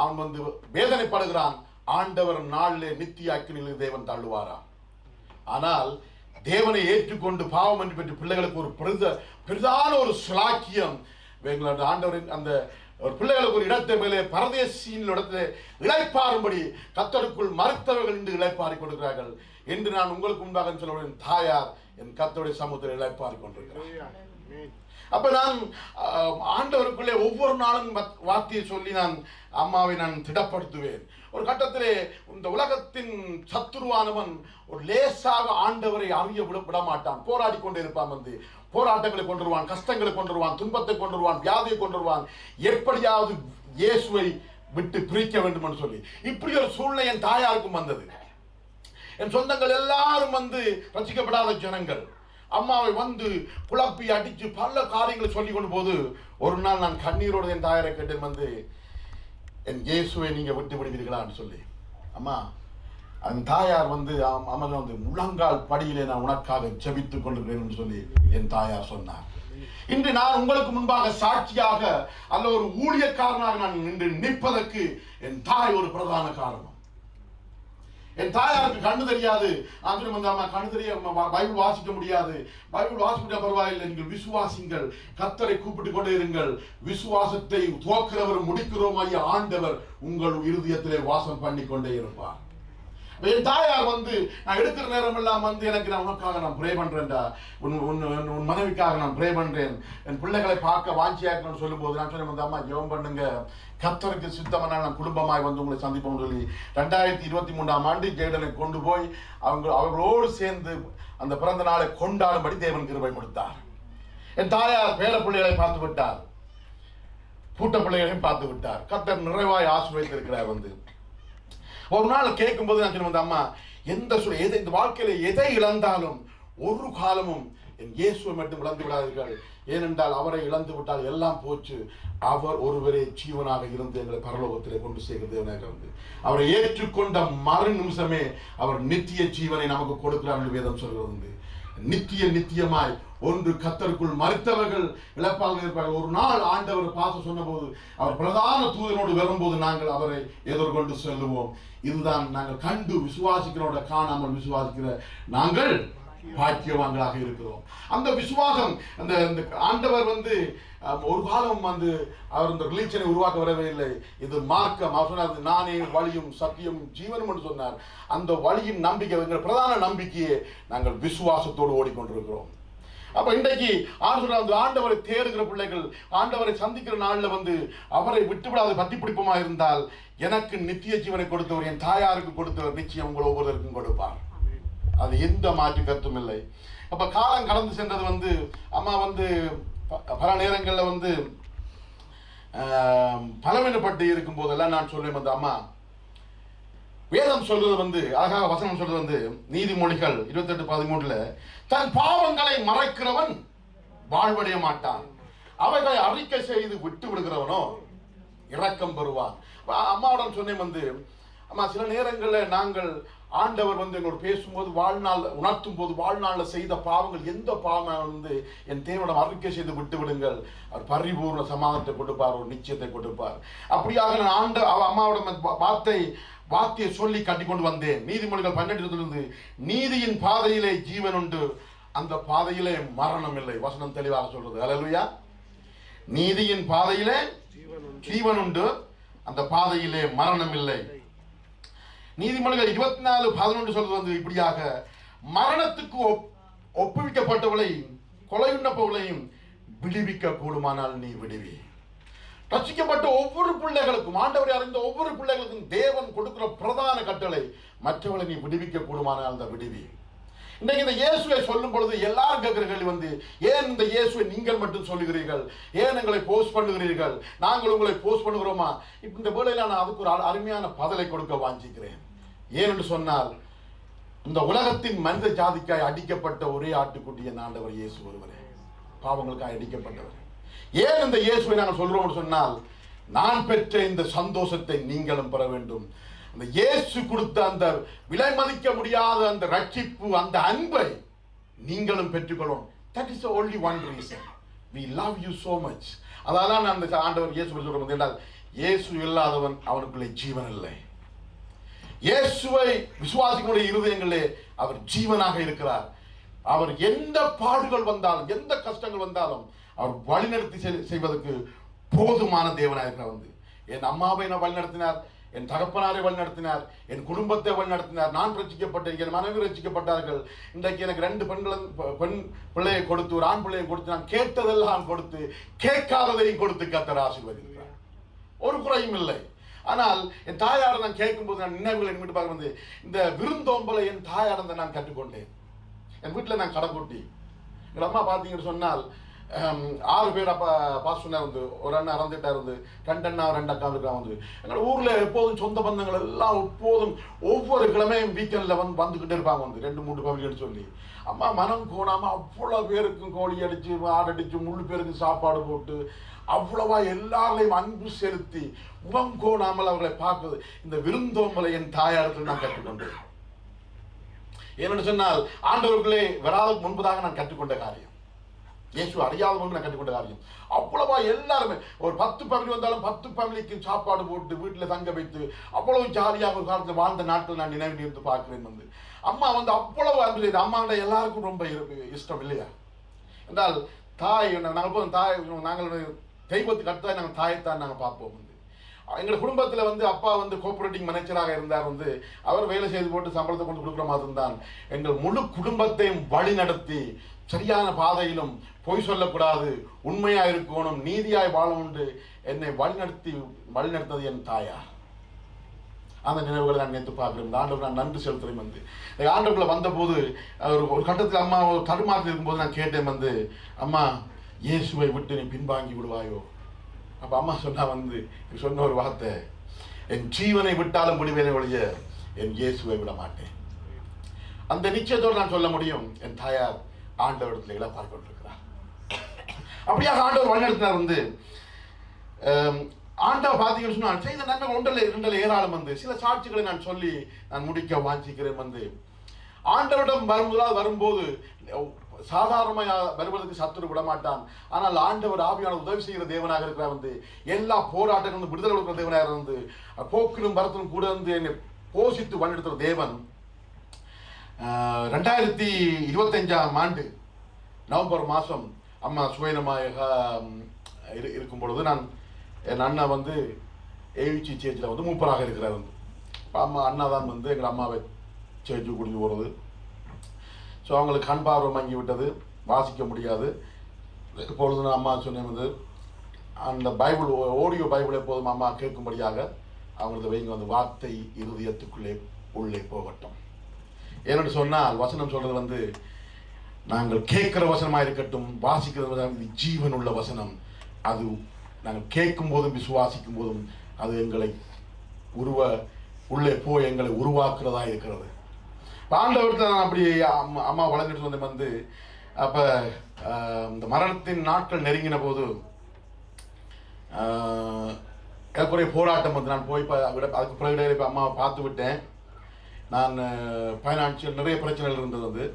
அவன் வந்து வேதனைப்படுகிறான். ஆண்டவர் நாளிலே நித்திய அக்கினியில் தேவன் தள்ளுவாரா? ஆனால் தேவனை ஏற்றுக்கொண்டு பாவம் மன்னிப்பு பெற்ற பிள்ளைகளுக்கு ஒரு பெரிதான ஒரு சுலாக்கியம். ஆண்டவரின் அந்த ஒரு பிள்ளைகளுக்கு ஒரு இடத்தை மேலே பரதேசியின் இடத்திலே இளைப்பாறும்படி கர்த்தருக்குள் மறுத்தவர்கள் என்று இளைப்பாரி கொடுக்கிறார்கள் என்று நான் உங்களுக்கு முன்பாக சொல்ல, தாயார் என் கர்த்தருடைய சமூகத்தில் இளைப்பாரி கொண்டிருக்கிறார். அப்ப நான் ஆண்டவருக்குள்ளே ஒவ்வொரு நாளும் வார்த்தையை சொல்லி நான் அம்மாவை நான் திடப்படுத்துவேன். ஒரு கட்டத்திலே இந்த உலகத்தின் சத்துருவானவன் ஒரு லேசாக ஆண்டவரை அறிய விட மாட்டான். போராடி கொண்டே இருப்பான். போராட்டங்களை கொண்டு வருவான், கஷ்டங்களை கொண்டு வருவான், துன்பத்தை கொண்டு வருவான், வியாதியை கொண்டு வருவான். எப்படியாவது இயேசுவை விட்டு பிரிக்க வேண்டும் என்று சொல்லி இப்படி ஒரு சூழ்நிலை என் தாயாருக்கும் வந்தது. என் சொந்தங்கள் எல்லாரும் ரசிக்கப்படாத ஜனங்கள் அம்மாவை குழப்பி அடிச்சு பல காரியங்களை சொல்லி கொண்டு போது ஒரு நாள் நான் கண்ணீரோடு என் தாயாரை கேட்டேன், என் இயேசுவை நீங்க விட்டு விடுவீர்களான்னு சொல்லி. அம்மா அந்த தாயார் அமர்ந்து முழங்கால் படியிலே நான் உனக்காக ஜெபித்துக் கொண்டிருக்கிறேன் சொல்லி என் தாயார் சொன்னார். இன்று நான் உங்களுக்கு முன்பாக சாட்சியாக அல்ல ஒரு ஊழியக்காரனாக நான் நின்று நிற்பதற்கு என் தாய் ஒரு பிரதான காரணம். என் தாயாருக்கு கண்ணு தெரியாது. அம்மா கண்ணு தெரிய பைபிள் வாசிக்க முடியாது. பைபிள் வாசிக்க பரவாயில்லை, நீங்கள் விசுவாசிங்கள், கர்த்தரை கூப்பிட்டு கொண்டே இருங்கள். விசுவாசத்தை துவக்கிறவர் முடிக்கிறோம் ஐயா ஆண்டவர் உங்கள் இருதயத்திலே வாசம் பண்ணி கொண்டே இருப்பார். என் தாயார் நான் எடுக்கிற நேரம் எல்லாம் எனக்கு நான் உனக்காக நான் ப்ரே பண்றேன்டா, உன் மனைவிக்காக நான் ப்ரே பண்றேன், என் பிள்ளைகளை பார்க்க வாஞ்சியாக்கணும்னு சொல்லும் போது நான் சொன்னேன், அம்மா ஜெபம் பண்ணுங்க, கர்த்தருக்கு சித்தமான நான் குடும்பமாய் உங்களை சந்திப்போம் சொல்லி 2023ஆம் ஆண்டு ஜெயலனை கொண்டு போய் அவர்களோடு சேர்ந்து அந்த பிறந்த நாளை கொண்டாடும்படி தேவன் கிருபை கொடுத்தார். என் தாயார் பேர பிள்ளைகளை பார்த்து விட்டார், கூட்ட பிள்ளைகளையும் பார்த்து விட்டார். கர்த்தர் நிறைவாய் ஆசீர்வதித்திருக்கிறார். ஒரு நாள் கேட்கும் போது நான் சொன்ன, அம்மா இந்த வாழ்க்கையில எதை இழந்தாலும் ஒரு காலமும் என் இயேசுவை மட்டும் இழந்து விடாதீர்கள். ஏனென்றால் அவரை இழந்து விட்டால் எல்லாம் போச்சு. அவர் ஒருவரே ஜீவனாக இருந்து எங்களை பரலோகத்திலே கொண்டு சேர்க்கிறது. அவரை ஏற்றுக்கொண்ட மறு நிமிஷமே அவர் நித்திய ஜீவனை நமக்கு கொடுக்கிறார் வேதம் சொல்கிறது. நித்தியமாய் ஒன்று கர்த்தருக்குள் மரித்தவர்கள் இழப்பாக இருப்பார்கள். ஒரு நாள் ஆண்டவர் பார்த்து சொன்ன போது அவர் பிரதான தூதனோடு வரும்போது நாங்கள் அவரை எதிர்கொண்டு செல்லுவோம். இதுதான் நாங்கள் கண்டு விசுவாசிக்கிறோட காணாமல் விசுவாசிக்கிற நாங்கள் பாக்கியவான்களாக இருக்கிறோம். அந்த விசுவாசம் அந்த ஆண்டவர் ஒரு காலம் அவர் இந்த ரிலீஜனை உருவாக்க வரவே இல்லை. இது மார்க்கம். அவர் சொன்னார், நானே வழியும் சத்தியம் ஜீவனும் என்று சொன்னார். அந்த வழியின் நம்பிக்கை, எங்கள் பிரதான நம்பிக்கையை நாங்கள் விசுவாசத்தோடு ஓடிக்கொண்டிருக்கிறோம். அப்ப இன்றைக்கு ஆண்டவரை தேடுகிற பிள்ளைகள் ஆண்டவரை சந்திக்கிற நாள்ல அவரை விட்டுவிடாது பத்தி பிடிப்பமா இருந்தால் எனக்கு நித்திய ஜீவனை கொடுத்தவர், என் தாயாருக்கு கொடுத்தவர் நிச்சயம் உங்களை ஒவ்வொருவருக்கும் கொடுப்பார். அது எந்த மாற்று கருத்தும் இல்லை. அப்ப காலம் கடந்து சென்றது அம்மா பல நேரங்கள்ல பலவீனப்பட்டு இருக்கும் போதெல்லாம் நான் சொல்லுவேன், அம்மா வேதம் சொல்றது அழகாக வசனம் சொல்றது நீதிமொழிகள் 28:13 தன் பாவங்களை மறைக்கிறவன் வாழ்வடைய மாட்டான், அவைகளை அறிக்கை செய்து விட்டு விடுகிறவனோ இரக்கம் பெறுவான். அம்மாவுடன் சொன்னேன், அம்மா சில நேரங்களில் நாங்கள் ஆண்டவர் எங்களோட பேசும்போது வாழ்நாள் உணர்த்தும் போது வாழ்நாளில் செய்த பாவங்கள் எந்த பாவம் என் தேவனிடம் அறிக்கை செய்து விட்டு விடுங்கள், அவர் பரிபூர்ண சமாதானத்தை கொடுப்பார், ஒரு நிச்சயத்தை கொடுப்பார். அப்படியாக நான் அம்மாவோட வார்த்தையை சொல்லி கட்டிக்கொண்டு வந்தேன். நீதிமொழிகள் 12 நீதியின் பாதையிலே ஜீவன் உண்டு, அந்த பாதையிலே மரணம் இல்லை. வசனம் தெளிவாக சொல்றது. அல்லேலூயா. நீதியின் பாதையிலே ஜீவன் உண்டு, அந்த பாதையிலே மரணம் இல்லை. நீதிமொழிகள் 24:11 சொல்றது இப்படியாக மரணத்துக்கு ஒப்புவிக்கப்பட்டவளை கொலையுண்ணப்பவளையும் விடுவிக்க கூடுமானால் நீ விடுவி. ரட்சிக்கப்பட்ட ஒவ்வொரு பிள்ளைகளுக்கும் ஆண்டவரை அறிந்த ஒவ்வொரு பிள்ளைகளுக்கும் தேவன் கொடுக்கிற பிரதான கட்டளை மற்றவளை நீ விடுவிக்க கூடுமானால் அந்த விடுவி. இன்னைக்கு இந்த இயேசுவை சொல்லும் பொழுது எல்லாரும் கேட்கிற கேள்வி ஏன் இந்த இயேசுவை நீங்கள் மட்டும் சொல்லுகிறீர்கள், ஏன் எங்களை போஸ்ட் பண்ணுகிறீர்கள், நாங்கள் உங்களை போஸ்ட் பண்ணுகிறோமா? இப்ப இந்த வேளையில நான் அதுக்கு ஒரு அருமையான பதிலை கொடுக்க வாஞ்சிக்கிறேன். ஏனென்று சொன்னால் இந்த உலகத்தின் மனித ஜாதிக்காய் அடிக்கப்பட்ட ஒரே ஆட்டுக்குட்டிய ஆண்டவர் இயேசு ஒருவரே, பாவங்களுக்காக அடிக்கப்பட்டவர். ஏன் இந்த இயேசுவை நாங்கள் சொல்றோம் சொன்னால் நான் பெற்ற இந்த சந்தோஷத்தை நீங்களும் பெற வேண்டும். அந்த இயேசு கொடுத்த அந்த விலை மதிக்க முடியாத அந்த ரட்சிப்பு, அந்த அன்பை நீங்களும் பெற்றுக்கொள்ளும். That is the only one reason. We love you so much. அதனால நான் அந்த ஆண்டவர் இயேசு சொல்றோம் என்றால் இயேசு இல்லாதவன் அவனுக்குள்ளே ஜீவன் இல்லை. இயேசுவை விசுவாசிகளுடைய இருதயங்களே அவர் ஜீவனாக இருக்கிறார். அவர் எந்த பாடுகள் வந்தாலும் எந்த கஷ்டங்கள் வந்தாலும் அவர் வழிநடத்தி செய்வதற்கு போதுமான தேவனாக இருக்கிறார். என் அம்மாவை நான் வழிநடத்தினார், என் தகப்பனாரை வழிநடத்தினார், என் குடும்பத்தை வழிநடத்தினார். நான் ரட்சிக்கப்பட்டேன், என் மனைவி ரட்சிக்கப்பட்டார்கள். இன்றைக்கு எனக்கு 2 பெண் பிள்ளையை கொடுத்து, ஒரு ஆண் பிள்ளையை கொடுத்து, நான் கேட்டதெல்லாம் கொடுத்து, கேட்காததையும் கொடுத்து கர்த்தர் ஆசீர்வதிக்கிறார். ஒரு குறையும் இல்லை. ஆனால் என் தாயாரை நான் கேட்கும்போது நான் நினைவுகளை என் வீட்டு பார்க்க வந்து இந்த விருந்தோம்பலை என் தாயாரந்த நான் கற்றுக்கொண்டேன். என் வீட்டில் நான் கடைக்குட்டி. எங்கள் அம்மா பார்த்தீங்கன்னு சொன்னால் 6 பேர். அப்போ பாஸ்டர்னா வந்து ஒரு அண்ணா இறந்துட்டார், வந்து 2 அண்ணா 2 அக்கா இருக்கா. வந்து எங்கள் ஊரில் எப்போதும் சொந்த பந்தங்கள் எல்லாம் எப்போதும் ஒவ்வொரு கிழமையும் வீக்கெண்டில் வந்துக்கிட்டே இருப்பாங்க. வந்து 2-3 ஃபேமிலின்னு சொல்லி அம்மா மனம் கோணாமல் அவ்வளோ பேருக்கும் கோழி அடித்து, ஆடு அடித்து, 3 பேருக்கு சாப்பாடு போட்டு அவ்வளவா எல்லாரையும் அன்பு செலுத்தி முகம் கோணாமல் அவர்களை பார்ப்பது, இந்த விருந்தோம்பலை என் தாயாரத்தில் நான் கற்றுக்கொண்டேன். ஏனென்று சொன்னால் ஆண்டவர்களே வராதற்கு முன்பதாக நான் கற்றுக்கொண்ட காரியம், இயேசு அறியாத முன்பு நான் கற்றுக்கொண்ட காரியம். அவ்வளவா எல்லாருமே ஒரு 10 ஃபேமிலி வந்தாலும் 10 ஃபேமிலிக்கு சாப்பாடு போட்டு வீட்டில் தங்க வைத்து அவ்வளவு ஜாலியாக ஒரு காலத்தில் வாழ்ந்த நாட்கள் நான் நினைவு இருந்து பார்க்கிறேன். வந்து அம்மா வந்து அவ்வளவு அன்பு செய்து, அம்மாண்ட எல்லாருக்கும் ரொம்ப இஷ்டம் இல்லையா என்றால் தாய். நாங்கள் போதும் தாய், நாங்கள் தெய்வத்துக்கு அடுத்ததாக நாங்கள் தாயைத்தான் நாங்கள் பார்ப்போம். வந்து எங்கள் குடும்பத்தில் வந்து அப்பா வந்து கோஆபரேட்டிங் மேனேஜராக இருந்தார். வந்து அவர் வேலை செய்து போட்டு சம்பளத்தை கொண்டு கொடுக்குற மாதிரி தான் எங்கள் முழு குடும்பத்தையும் வழி நடத்தி சரியான பாதையிலும் பொய் சொல்லக்கூடாது, உண்மையாக இருக்கணும், நீதியாய் வாழணும்னு என்னை வழிநடத்தது என் தாயார். அந்த நினைவுகளை நான் நினைத்து பார்க்கிறேன். ஆண்டவர் நான் நன்றி செலுத்துறேன். வந்து ஆண்டவர்களை வந்தபோது ஒரு கட்டத்தில் அம்மா தடுமாறி இருக்கும்போது நான் கேட்டேன், வந்து அம்மா இயேசுவை விட்டு நீ பின்வாங்கி விடுவாயோ? அப்போ அம்மா சொன்னா, வந்து சொன்ன ஒரு வார்த்தை, என் ஜீவனை விட்டாலும் விடுவேனே ஒழிய என் இயேசுவை விட மாட்டேன். அந்த நிச்சயத்தோடு நான் சொல்ல முடியும், என் தாயார் ஆண்டவரிடத்தில் இழப்பார் கொண்டிருக்கிறார். அப்படியாக ஆண்டவர் வழிநடத்தினார். வந்து ஆண்டவர் பார்த்தீங்கன்னு சொன்னால் செய்த நன்மைகள் 1-2 ஏராளம். வந்து சில சாட்சிகளை நான் சொல்லி நான் முடிக்க வாஞ்சிக்கிறேன். வந்து ஆண்டவரிடம் வரும்போது சாதாரணமாக வருவதற்கு சத்துரு விட மாட்டான். ஆனால் ஆண்டவர் ஆவியான உதவி செய்கிற தேவனாக இருக்கிறார். வந்து எல்லா போராட்டங்களும் விடுதலை கொடுக்கிற தேவனாக இருந்து போக்கிலும் வரத்திலும் கூட இருந்து என்னை போஷித்து வழிநடத்துகிற தேவன். 2025ஆம் ஆண்டு நவம்பர் மாதம் அம்மா சுயநமாக இருக்கும் பொழுது என் அண்ணா வந்து ஏவிச்சி சேர்ச்சில் வந்து மூப்பராக இருக்கிறார். வந்து அம்மா அண்ணா தான் வந்து எங்கள் அம்மாவை சேர்ச்சி குடிஞ்சு போகிறது. ஸோ அவங்களுக்கு கண் பார்வை மங்கி விட்டது, வாசிக்க முடியாது. இப்பொழுது நான் அம்மா சொன்னேன், வந்து அந்த பைபிள் ஆடியோ பைபிள் எப்போதும் அம்மா கேட்கும்படியாக அவங்களுக்கு வைங்க, வந்து வார்த்தை இருதயத்துக்குள்ளே உள்ளே போகட்டும். ஏன்னு சொன்னால் வசனம் சொல்கிறது வந்து நாங்கள் கேட்குற வசனமாக இருக்கட்டும், வாசிக்கிறது இது ஜீவன் உள்ள வசனம். அது நாங்கள் கேட்கும் போதும் விசுவாசிக்கும் போதும் அது எங்களை உள்ளே போய் எங்களை உருவாக்குறதா இருக்கிறது. ஆண்டவர்கிட்ட நான் அப்படி அம்மா வளர்ந்துட்டு வந்தேன். வந்து அப்போ இந்த மரணத்தின் நாட்கள் நெருங்கின போது எனக்குரிய போராட்டம் வந்து நான் போய் அதுக்கு பிறகு இப்போ அம்மாவை பார்த்து விட்டேன். நான் ஃபைனான்ஷியல் நிறைய பிரச்சனைகள் இருந்தது. வந்து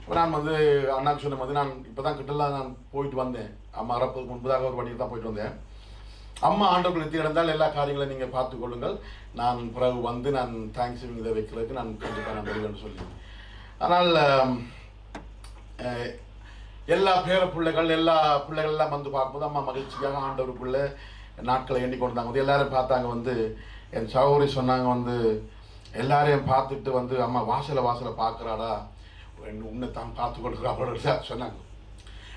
இப்போ நான் வந்து அண்ணாக்கு சொன்ன வந்து நான் இப்போ தான் கிட்டலாம் நான் போயிட்டு வந்தேன். அம்மா இறப்பதுக்கு முன்பதாக ஒரு வண்டியில் தான் போயிட்டு வந்தேன். அம்மா ஆண்டவர்கள் நிறுத்தி கிடந்தால் எல்லா காரியங்களையும் நீங்கள் பார்த்துக்கொள்ளுங்கள், நான் பிறகு வந்து நான் தேங்க்ஸ் இதை வைக்கிறதுக்கு நான் கண்டிப்பாக நான் வருவேன்னு சொல்லி. ஆனால் எல்லா பிள்ளைகள் எல்லாம் வந்து பார்க்கும்போது அம்மா மகிழ்ச்சியாக ஆண்டவருக்குள்ளே நாட்களை எண்ணிக்கொண்டு இருந்தாங்க. வந்து எல்லாரும் பார்த்தாங்க. வந்து என் சகோதரி சொன்னாங்க, வந்து எல்லாரையும் பார்த்துட்டு வந்து அம்மா வாசலை பார்க்குறாடா, உன்னை தான் பார்த்துக்கொள்கிறா அப்படின்னு சொன்னாங்க.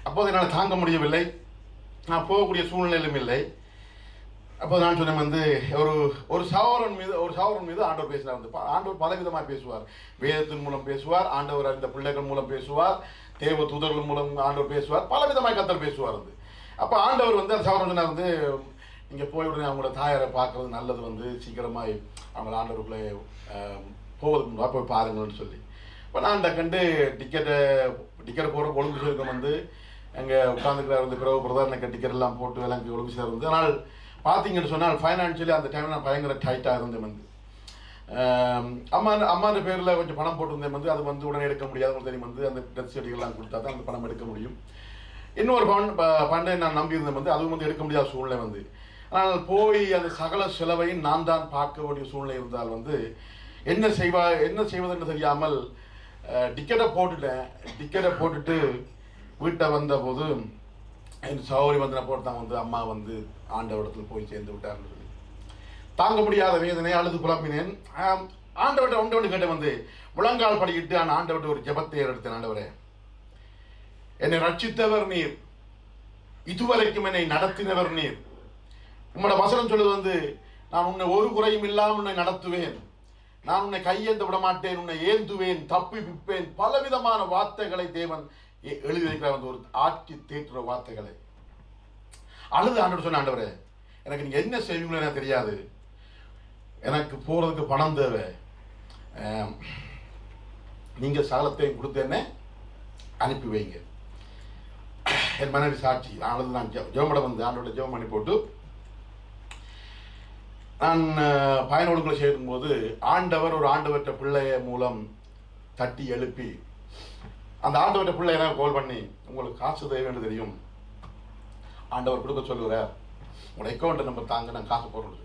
அப்போது என்னால் தாங்க முடியவில்லை, நான் போகக்கூடிய சூழ்நிலையிலும் இல்லை. அப்போ நான் சொன்னேன், வந்து ஒரு சகோதரன் மீது ஆண்டவர் பேசினார். வந்து ஆண்டவர் பலவிதமாக பேசுவார், வேதத்தின் மூலம் பேசுவார், ஆண்டவர் இந்த பிள்ளைகள் மூலம் பேசுவார், தேவ தூதர்கள் மூலம் ஆண்டவர் பேசுவார், பலவிதமாக கர்த்தர் பேசுவார். வந்து அப்போ ஆண்டவர் வந்து அந்த சகோதரன் சொன்னார், வந்து நீங்கள் போய் உடனே அவங்களோட தாயாரை பார்க்குறது நல்லது, வந்து சீக்கிரமாக அவங்கள ஆண்டவருக்குள்ளே போவதுக்கு முன்னாடி போய் பாருங்கள்னு சொல்லி. இப்போ நான் கண்டு டிக்கெட்டை போகிற ஒழுங்கு சேர்க்கம். வந்து அங்கே உட்காந்துக்கிறார். வந்து பிறகு பிரதர் எனக்கு டிக்கெட் எல்லாம் போட்டு எல்லாம் ஒழுங்கு சேர். வந்து ஆனால் பார்த்தீங்கன்னு சொன்னால் ஃபைனான்ஷியலி அந்த டைமில் நான் பயங்கர டைட்டாக இருந்தேன். வந்து அம்மாண்ட பேரில் கொஞ்சம் பணம் போட்டிருந்தேன். வந்து அது வந்து உடனே எடுக்க முடியாது தெரியும். வந்து அந்த டெத் சர்டிஃபிகேட்லாம் கொடுத்தா தான் அந்த பணம் எடுக்க முடியும். இன்னொரு பண்டை நான் நம்பியிருந்தேன். வந்து அதுவும் வந்து எடுக்க முடியாத சூழ்நிலை. வந்து ஆனால் போய் அந்த சகல செலவையும் நான் தான் பார்க்க வேண்டிய சூழ்நிலை இருந்தால் வந்து என்ன செய்வதுன்னு தெரியாமல் டிக்கெட்டை போட்டுட்டு வீட்டை வந்தபோது என் சகோதரி வந்து நான் போட்டுதான் வந்து அம்மா வந்து ஆண்டவரிடத்தில் போய் சேர்ந்து விட்டார்னு சொல்லி தாங்க முடியாத வேதனை அழுது புலம்பினேன். ஆண்டவர்கிட்ட ஒன்று கேட்டேன், வந்து முழங்கால் படிக்கிட்டு ஆண்டவர்கிட்ட ஒரு ஜெபத்தை எடுத்தேன். ஆண்டவரே, என்னை ரட்சித்தவர் நீர், இதுவரைக்கும் என்னை நடத்தினவர் நீர். உங்களோட வசனம் சொல்லுது வந்து, நான் உன்னை ஒரு குறையும் இல்லாமல் உன்னை நடத்துவேன், நான் உன்னை கையேந்த விட மாட்டேன், உன்னை ஏந்துவேன், தப்பி விப்பேன், பலவிதமான வார்த்தைகளை தேவன் எழுதி வைக்கிறார். வந்து ஒரு ஆட்சி தேற்றுற வார்த்தைகளை அழுது ஆண்டவர் சொன்ன, ஆண்டவரே எனக்கு நீங்க என்ன செய்வீங்களோ எனக்கு தெரியாது, எனக்கு போறதுக்கு பணம் தேவை, நீங்க சகலத்தையும் கொடுத்தேன்னு அனுப்பி வைங்க. என் மனைவி சாட்சி. அழுது நான் ஜெபம் வந்து ஆண்டோட ஜெபம் பண்ணி போட்டு நான் பயனோடுகளை சேரும்போது ஆண்டவர் ஒரு ஆண்டவற்ற பிள்ளைய மூலம் தட்டி எழுப்பி, அந்த ஆண்டவற்ற பிள்ளை எனக்கு கால் பண்ணி, உங்களுக்கு காசு தேவைன்னு தெரியும், ஆண்டவர் கொடுக்க சொல்லுகிறார், உங்களோட அக்கௌண்ட் நம்பர் தாங்க, நான் காசு போடுறது.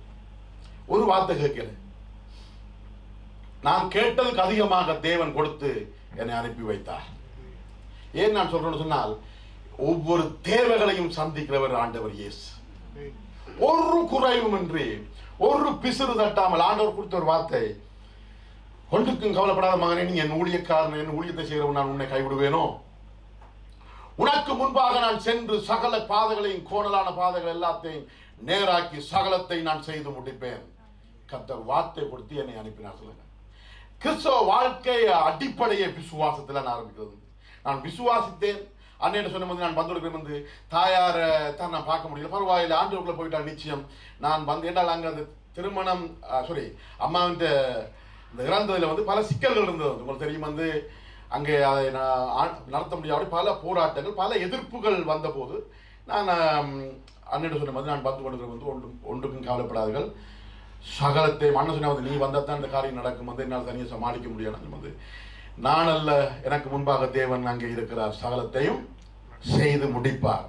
ஒரு வார்த்தை கேட்கிறேன். நான் கேட்டதுக்கு அதிகமாக தேவன் கொடுத்து என்னை அனுப்பி வைத்தார். ஏன் நான் சொல்றேன்னு சொன்னால், ஒவ்வொரு தேவைகளையும் சந்திக்கிறவர் ஆண்டவர் இயேசு. ஒரு குறைவும் இன்றி, ஒரு பிசுறு தட்டாமல் ஆண்டவர் கொடுத்த ஒரு வார்த்தை, ஒன்றுக்கும் கவலைப்படாத மகனே, நீ என் ஊழியக்காரன், என் ஊழியத்தை செய்கிறவன், நான் உன்னை கைவிடுவேனோ, உனக்கு முன்பாக நான் சென்று சகல பாதைகளையும், கோணலான பாதைகள் எல்லாத்தையும் நேராக்கி சகலத்தை நான் செய்து முடிப்பேன். கர்த்தர் வார்த்தை கொடுத்து என்னை அனுப்பினார். சொல்லுங்க, கிறிஸ்தவ வாழ்க்கை அடிப்படையை விசுவாசத்தில் நான் ஆரம்பிக்கிறது. நான் விசுவாசித்தேன். அண்ணன் சொன்ன வந்து நான் வந்து வந்து தாயாரை தான் நான் பார்க்க முடியல, பரவாயில்லை, ஆண்டவருக்குள்ள போயிட்டா நிச்சயம் நான் வந்து என்றால் அங்கே அந்த திருமணம் அம்மா வந்து இந்த இறந்ததில் வந்து பல சிக்கல்கள் இருந்தது. உங்களுக்கு தெரியும், வந்து அங்கே அதை நான் நடத்த முடியாத பல போராட்டங்கள், பல எதிர்ப்புகள் வந்தபோது நான் அண்ணன் சொன்ன மாதிரி நான் வந்து கொண்டு வந்து ஒன்றுக்கும் கவலைப்படாதீர்கள், சகலத்தை அண்ணன் சொன்ன வந்து நீ வந்தால் தான் இந்த காரியம் நடக்கும், வந்து என்னால் தனியாக சமாளிக்க முடியாது. வந்து நான் அல்ல, எனக்கு முன்பாக தேவன் அங்கே இருக்கிறார், சகலத்தையும் செய்து முடிப்பார்.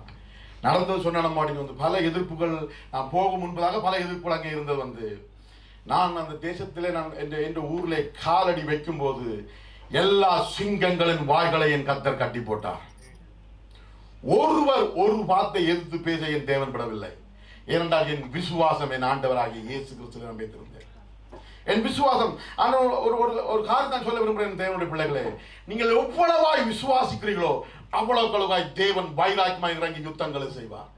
நடந்தது சொன்ன மாட்டேங்க. வந்து பல எதிர்ப்புகள், நான் போகும் முன்பதாக பல எதிர்ப்புகள் அங்கே இருந்தது. வந்து நான் அந்த தேசத்திலே நான் என்ற ஊரில் காலடி வைக்கும் போது எல்லா சிங்கங்களின் வாய்களை என் கர்த்தர் கட்டி போட்டார். ஒருவர் ஒரு வார்த்தை எதிர்த்து பேச என் தேவன் படவில்லை. ஏனென்றால் என் விசுவாசம் என் ஆண்டவராகிய இயேசு கிறிஸ்துவில் நான் வைத்திருந்தேன். என் விசுவாசம். ஆனால் ஒரு காரியம் நான் சொல்ல விரும்புகிறேன், தேவனுடைய பிள்ளைகளே, நீங்கள் எவ்வளவாய் விசுவாசிக்கிறீர்களோ அவ்வளவுக்காய் தேவன் வைராக்கியமாய் இறங்கி யுத்தங்களை செய்வார்.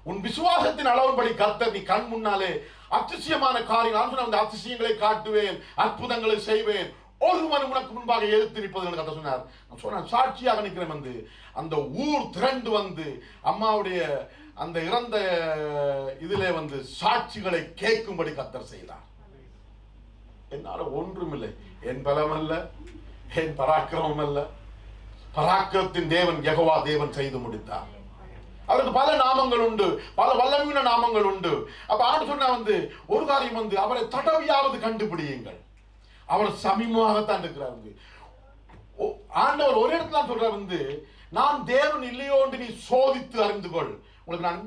உன் விசுவாசத்தின் அளவுபடி கர்த்தர் நீ கண் முன்னாலே அதிசயமான காரியம், அந்த அதிசயங்களை காட்டுவேன், அற்புதங்களை செய்வேன், ஒருவன் உனக்கு முன்பாக எழுத்து நிற்பது கர்த்தர் சொன்னார். நான் சொன்னேன், சாட்சியாக நிற்கிறேன். வந்து அந்த ஊர் திரண்டு வந்து அம்மாவுடைய அந்த இறந்த இதிலே வந்து சாட்சிகளை கேட்கும்படி கர்த்தர் செய்தார். என்னால ஒன்றுமில்லை, என் பலம் அல்ல, என் பராக்கிரமம் அல்ல, பராக்கிரத்தின் தேவன் யெகோவா தேவன் செய்து முடித்தார். அவருக்கு பல நாமங்கள் உண்டு, பல வல்லமையான நாமங்கள் உண்டு. அப்ப ஆண்டு சொன்னா வந்து ஒரு காரியம் வந்து அவரை தடவியாவது கண்டுபிடியுங்கள், அவர் சமீபமாகத்தான் இருக்கிறார். வந்து ஆண்டவர் ஒரு இடத்துல சொல்றார், வந்து நான் தேவன் இல்லையோ என்று நீ சோதித்து அறிந்து கொள். உங்களுக்கு நான்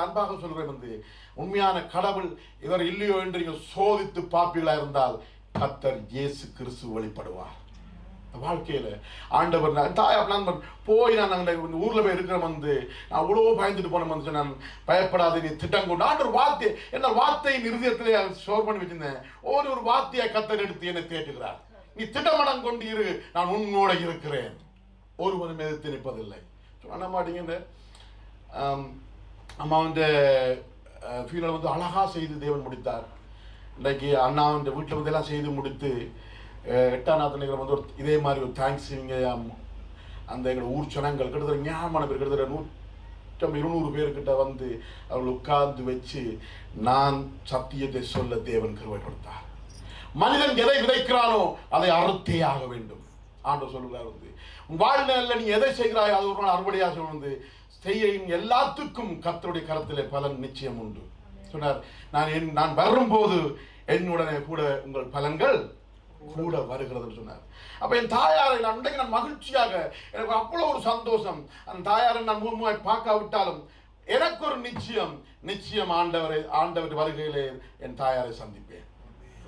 அன்பாக சொல்றேன், வந்து உண்மையான கடவுள் இவர் இல்லையோ என்று நீங்கள் சோதித்து பார்ப்பீர்களா இருந்தால் கர்த்தர் இயேசு கிறிஸ்து வெளிப்படுவார். வாழ்க்கையில ஆண்டவர் நான் போய் நான் ஊர்ல போய் இருக்கிற வந்து நான் அவ்வளோ பயந்துட்டு போன வந்து நான் பயப்படாத, நீ திட்டம் கொண்டு ஆண்டவர் வார்த்தை என்ன வார்த்தையின் இருதயத்திலே ஸ்டோர் பண்ணி வச்சிருந்தேன். ஒரு வார்த்தையை கர்த்தர் எடுத்து என்னை தேட்டுகிறார். நீ திட்டமடம் கொண்டு இரு, நான் உன்னோட இருக்கிறேன், ஒருவனும் எதிர்த்து நிற்பதில்லை. சொன்ன மாட்டீங்க. அம்மா வந்து ஃபீல் வந்து அழகா செய்து தேவன் முடித்தார். இன்றைக்கு அண்ணா வந்து வீட்டில் வந்து எல்லாம் செய்து முடித்து 8ஆம் நாள் வந்து ஒரு இதே மாதிரி ஒரு தேங்க்ஸ் அந்த எங்களோட ஊர் ஜனங்கள் கிட்டத்தட்ட ஞாபகமான பேர் கிட்டத்தட்ட 150-200 பேர்கிட்ட வந்து அவர்கள் உட்கார்ந்து வச்சு நான் சத்தியத்தை சொல்ல தேவன் கிருபை கொடுத்தார். மனிதன் எதை விதைக்கிறானோ அதை அறுத்தே ஆக வேண்டும். ஆண்டவர் சொல்லுகிறார், வந்து உன் வாழ்நாளில் நீ எதை செய்கிறாயோ அது ஒரு நாள் அறுவடையாக வந்து செய்யும் எல்லாத்துக்கும் கர்த்தருடைய கரத்திலே பலன் நிச்சயம் உண்டு சொன்னார். நான் வரும்போது என்னுடனே கூட உங்கள் பலன்கள் கூட வருகிறது சொன்னார். அப்ப என் தாயாரை நான் மகிழ்ச்சியாக, எனக்கு அவ்வளவு ஒரு சந்தோஷம். அந்த தாயாரை நான் முழுமையாக பார்க்காவிட்டாலும் எனக்கு ஒரு நிச்சயம் ஆண்டவர் வருகையிலே என் தாயாரை சந்திப்பேன்.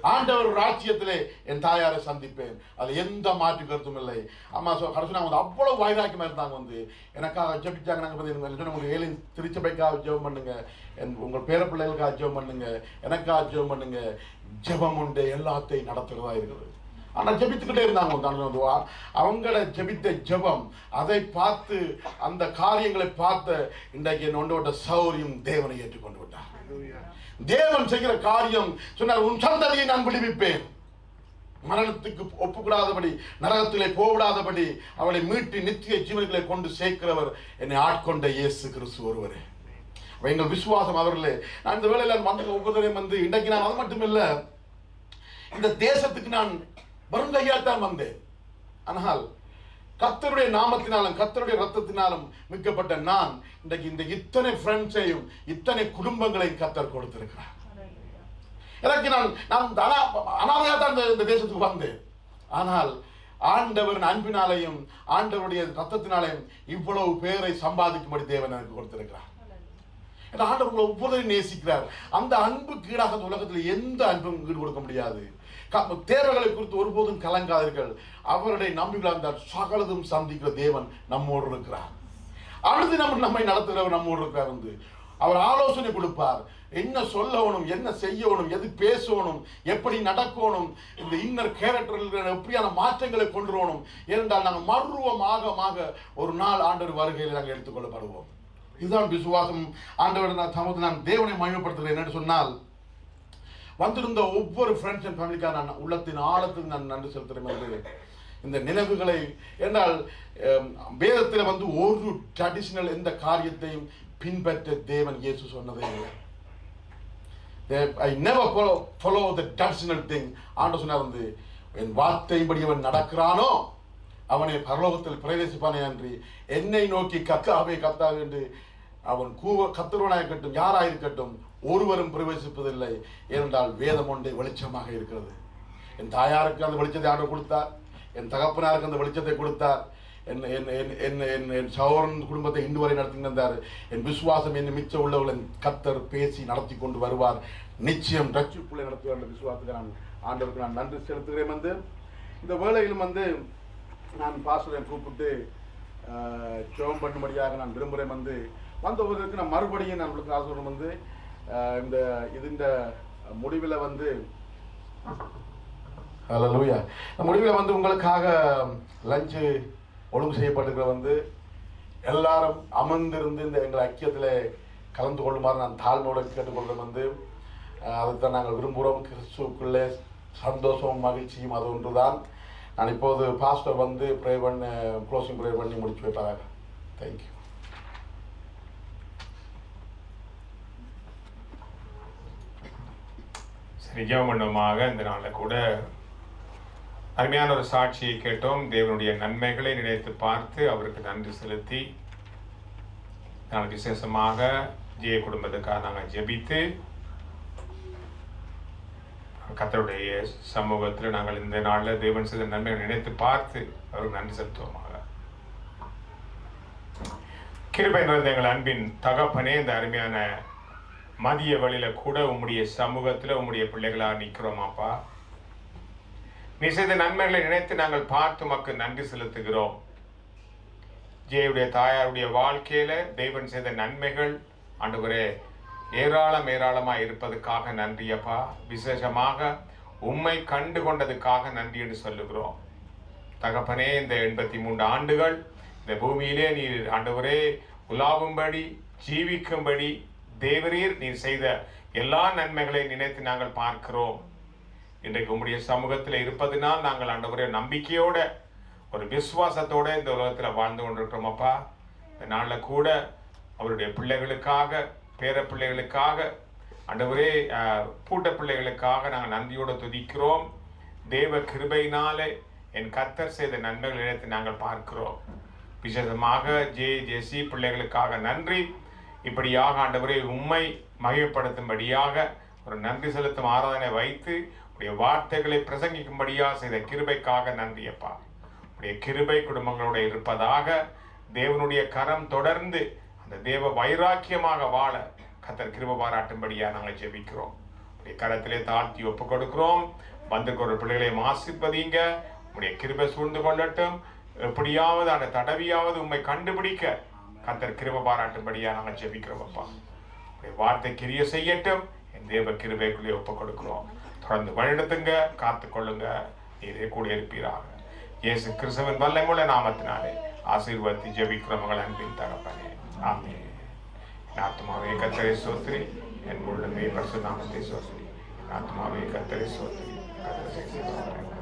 ஆண்டவர் ராஜ்யத்திலே என் தாயாரை சந்திப்பேன். அது எந்த மாற்று கருத்தும் இல்லை. அம்மா கடைசி நாங்கள் வந்து அவ்வளவு வைராக்கியமாக இருந்தாங்க. வந்து எனக்காக ஜெபிச்சாங்க. நாங்கள் வந்து உங்களுக்கு ஏழு திருச்சபைக்காக ஜெபம் பண்ணுங்க, உங்கள் பேர பிள்ளைகளுக்காக ஜெபம் பண்ணுங்க, எனக்காக ஜெபம் பண்ணுங்க. ஜெபம் உண்டு எல்லாத்தையும் நடத்துகிறதா இருக்குது. ஆனால் ஜெபித்துக்கிட்டே இருந்தாங்க. அவங்கள ஜெபித்த ஜெபம், அதை பார்த்து அந்த காரியங்களை பார்த்து இன்றைக்கு என்னோட சௌரியம் தேவனை ஏற்றுக்கொண்டு விட்டார். தேவன் செய்கிற காரியம் சொன்னார், உன் சந்ததியை நான் விடுவிப்பேன், மரணத்துக்கு ஒப்புக்கூடாதபடி, நரகத்திலே போவிடாதபடி அவளை மீட்டு நித்திய ஜீவன்களை கொண்டு சேர்க்கிறவர் என்னை ஆட்கொண்ட இயேசு கிறிஸ்து ஒருவரே. எங்கள் விசுவாசம் அவர்களே. நான் இந்த வேளையில் வந்து ஒவ்வொருவரையும் வந்து இன்றைக்கு நான் அது மட்டும் இல்லை, இந்த தேசத்துக்கு நான் வருங்கையாத்தான் வந்தேன். ஆனால் கர்த்தருடைய நாமத்தினாலும் கர்த்தருடைய ரத்தத்தினாலும் மீட்கப்பட்ட நான் இன்றைக்கு இந்த இத்தனை ஃப்ரெண்ட்ஸையும் இத்தனை குடும்பங்களையும் கர்த்தர் கொடுத்திருக்கிறார். எனக்கு நான் அனாதையாக தான் இந்த தேசத்துக்கு வந்தேன். ஆனால் ஆண்டவரின் அன்பினாலையும் ஆண்டவருடைய ரத்தத்தினாலையும் இவ்வளவு பேரை சம்பாதிக்கும்படி தேவன் எனக்கு கொடுத்திருக்கிறார். ஆண்டவர் உங்களை ஒவ்வொருவரையும் நேசிக்கிறார். அந்த அன்புக்கு ஈடாக உலகத்தில் எந்த அன்பும் ஈடு கொடுக்க முடியாது. தேர்வுகளை குறித்து ஒருபோதும் கலங்காதீர்கள். அவருடைய நம்பிக்கையில் அந்த சகலதும் சந்திக்கிற தேவன் நம்மோடு இருக்கிறார். அடுத்து நம்மை நடத்துகிறவர் நம்மோடு இருக்கிறார். வந்து அவர் ஆலோசனை கொடுப்பார். என்ன சொல்லணும், என்ன செய்யணும், எது பேசணும், எப்படி நடக்கணும், இந்த இன்னர் கேரக்டர்கள் எப்படியான மாற்றங்களை கொண்டு வரணும். ஏனென்றால் நாங்கள் மறுரூபமாக ஒரு நாள் ஆண்டவர் வருகையில் நாங்கள் எடுத்துக்கொள்ளப்படுவோம். இதுதான் விசுவாசம். ஆண்டவர் நான் தேவனை மகிமைப்படுத்துகிறேன் என்று சொன்னால், வந்திருந்த ஒவ்வொரு ஃப்ரெண்ட்ஸ் அண்ட் ஃபேமிலிக்காக நான் உள்ளத்தின் ஆழத்துக்கு நான் நன்றி செலுத்துகிறேன். என்று இந்த நினைவுகளை என்றால் வேதத்தில் வந்து ஒரு ட்ரெடிஷனல் எந்த காரியத்தையும் பின்பற்ற தேவன் இயேசு சொன்னதே இல்லை. I never follow the traditional thing. ஆண்டவர் சொன்னார் வந்து, என் வார்த்தையின்படி அவன் நடக்கிறானோ அவனை பரலோகத்தில் பிரவேசிப்பானே அன்றி என்னை நோக்கி கத்தாவே கத்தாவே என்று அவன் கத்தருவனாக இருக்கட்டும் யாராயிருக்கட்டும் ஒருவரும் பிரவேசிப்பதில்லை. ஏனென்றால் வேதம் ஒன்றை வெளிச்சமாக இருக்கிறது. என் தாயாருக்கு அந்த வெளிச்சத்தை ஆண்டவர் கொடுத்தார், என் தகப்பனாருக்கு அந்த வெளிச்சத்தை கொடுத்தார், என் சகோதரன் குடும்பத்தை இன்று வரை நடத்தி வந்தார். என் விசுவாசம் என்னை மிச்சம் உள்ளவர்கள் கத்தர் பேசி நடத்தி கொண்டு வருவார். நிச்சயம் ரட்சிப்புள்ளே நடத்துவார் என்ற விசுவாசத்துக்கு நான் ஆண்டவருக்கு நான் நன்றி செலுத்துகிறேன். வந்து இந்த வேளையிலும் வந்து நான் பாஸ்டரை கூப்பிட்டு ஜெபம் பண்ணும்படியாக நான் விரும்புகிறேன். வந்து வந்தவர்களுக்கு நான் மறுபடியும் நான் உங்களுக்கு ஆசை வந்து இந்த முடிவில் வந்து ஹல்லேலூயா, முடிவில் வந்து உங்களுக்காக லஞ்சு ஒழுங்கு செய்யப்பட்டிருக்கிற வந்து எல்லாரும் அமர்ந்திருந்து இந்த எங்கள் ஐக்கியத்தில் கலந்து கொள்ளுமாறு நான் தாழ்மையோடு கேட்டுக்கொள்கிறேன். வந்து அதைத்தான் நாங்கள் விரும்புகிறோம். கிறிஸ்துவுக்குள்ளே சந்தோஷமும் மகிழ்ச்சியும் அது ஒன்று தான். நான் இப்போது பாஸ்டர் வந்து க்ளோசிங் ப்ரேயர் பண்ணி முடிச்சு வைப்பாங்க. தேங்க்யூ. சரி, ஜெபமண்டமாக இந்த நாளில் கூட அருமையான ஒரு சாட்சியை கேட்டோம். தேவனுடைய நன்மைகளை நினைத்து பார்த்து அவருக்கு நன்றி செலுத்தி நாங்கள் விசேஷமாக ஜெய குடும்பத்துக்காக நாங்கள் ஜெபித்து கர்த்தருடைய சமூகத்தில் நாங்கள் இந்த நாளில் தேவன் செய்த நன்மைகளை நினைத்து பார்த்து அவருக்கு நன்றி செலுத்துவோமாக. கிருபை நிறைந்த எங்கள் அன்பின் தகப்பனே, இந்த அருமையான மதிய வழியில கூட உம்முடைய சமூகத்தில் உம்முடைய பிள்ளைகளாக நிற்கிறோமாப்பா. நீ செய்த நன்மைகளை நினைத்து நாங்கள் பார்த்து உமக்கு நன்றி செலுத்துகிறோம். ஜெயுடைய தாயாருடைய வாழ்க்கையில தேவன் செய்த நன்மைகள் ஆண்டவரே ஏராளமாய் இருப்பதற்காக நன்றியப்பா. விசேஷமாக உம்மை கண்டு கொண்டதுக்காக நன்றி என்று சொல்லுகிறோம் தகப்பனே. இந்த 83 ஆண்டுகள் இந்த பூமியிலே நீர் ஆண்டவரே உலாவும்படி ஜீவிக்கும்படி தேவரீர் நீர் செய்த எல்லா நன்மைகளை நினைத்து நாங்கள் பார்க்கிறோம். இன்றைக்கு உம்முடைய சமூகத்தில் இருப்பதனால் நாங்கள் ஆண்டவரே நம்பிக்கையோட ஒரு விசுவாசத்தோட இந்த உலகத்தில் வாழ்ந்து கொண்டிருக்கிறோம் அப்பா. இந்த நாளில் கூட அவருடைய பிள்ளைகளுக்காக, பேர பிள்ளைகளுக்காக, ஆண்டவரே பூட்ட பிள்ளைகளுக்காக நாங்கள் நன்றியோடு துதிக்கிறோம். தேவ கிருபையினாலே என் கர்த்தர் செய்த நன்மைகளை நினைத்து நாங்கள் பார்க்கிறோம். விசேஷமாக ஜேசி பிள்ளைகளுக்காக நன்றி. இப்படியாக ஆண்டவரே உம்மை மகிமைப்படுத்தும்படியாக ஒரு நன்றி செலுத்தும் ஆராதனை வைத்து உடைய வார்த்தைகளை பிரசங்கிக்கும்படியாக செய்த கிருபைக்காக நன்றியப்பா. உடைய கிருபை குடும்பங்களோட இருப்பதாக, தேவனுடைய கரம் தொடர்ந்து அந்த தேவ வைராக்கியமாக வாழ கர்த்தர் கிருபை பாராட்டும்படியாக நாங்கள் ஜெபிக்கிறோம். உடைய கரத்திலே தாழ்த்தி ஒப்பு கொடுக்கிறோம். வந்திருக்கிற பிள்ளைகளையும் ஆசீர்வதிங்க. உடைய கிருபை சூழ்ந்து கொள்ளட்டும். எப்படியாவது அந்த தடவியாவது உம்மை கண்டுபிடிக்க கர்த்தர் கிருபை பாராட்டும்படியா நாங்கள் ஜெபிக்கிறோம். அப்பா உடைய வார்த்தை கிரிய செய்யட்டும். என் தேவ கிருபைக்குள்ளே ஒப்பு கொடுக்கிறோம். தொடர்ந்து வழிநடத்துங்க, காத்துக்கொள்ளுங்க. நீரே கூட இருப்பீராக. இயேசு கிறிஸ்துவின் வல்லமுள்ள நாமத்தினாலே ஆசீர்வதித்து ஜெபிக்கிறோம் மகள் அன்பின் தகப்பனே. ஆமென். என் ஆத்துமாவே கர்த்தரை ஸ்தோத்திரி, என் உள்ளமே பரிசுத்த நாமத்தை ஸ்தோத்திரி. என் ஆத்துமாவே கர்த்தரை ஸ்தோத்திரி. கர்த்தரை ஸ்தோத்திரி.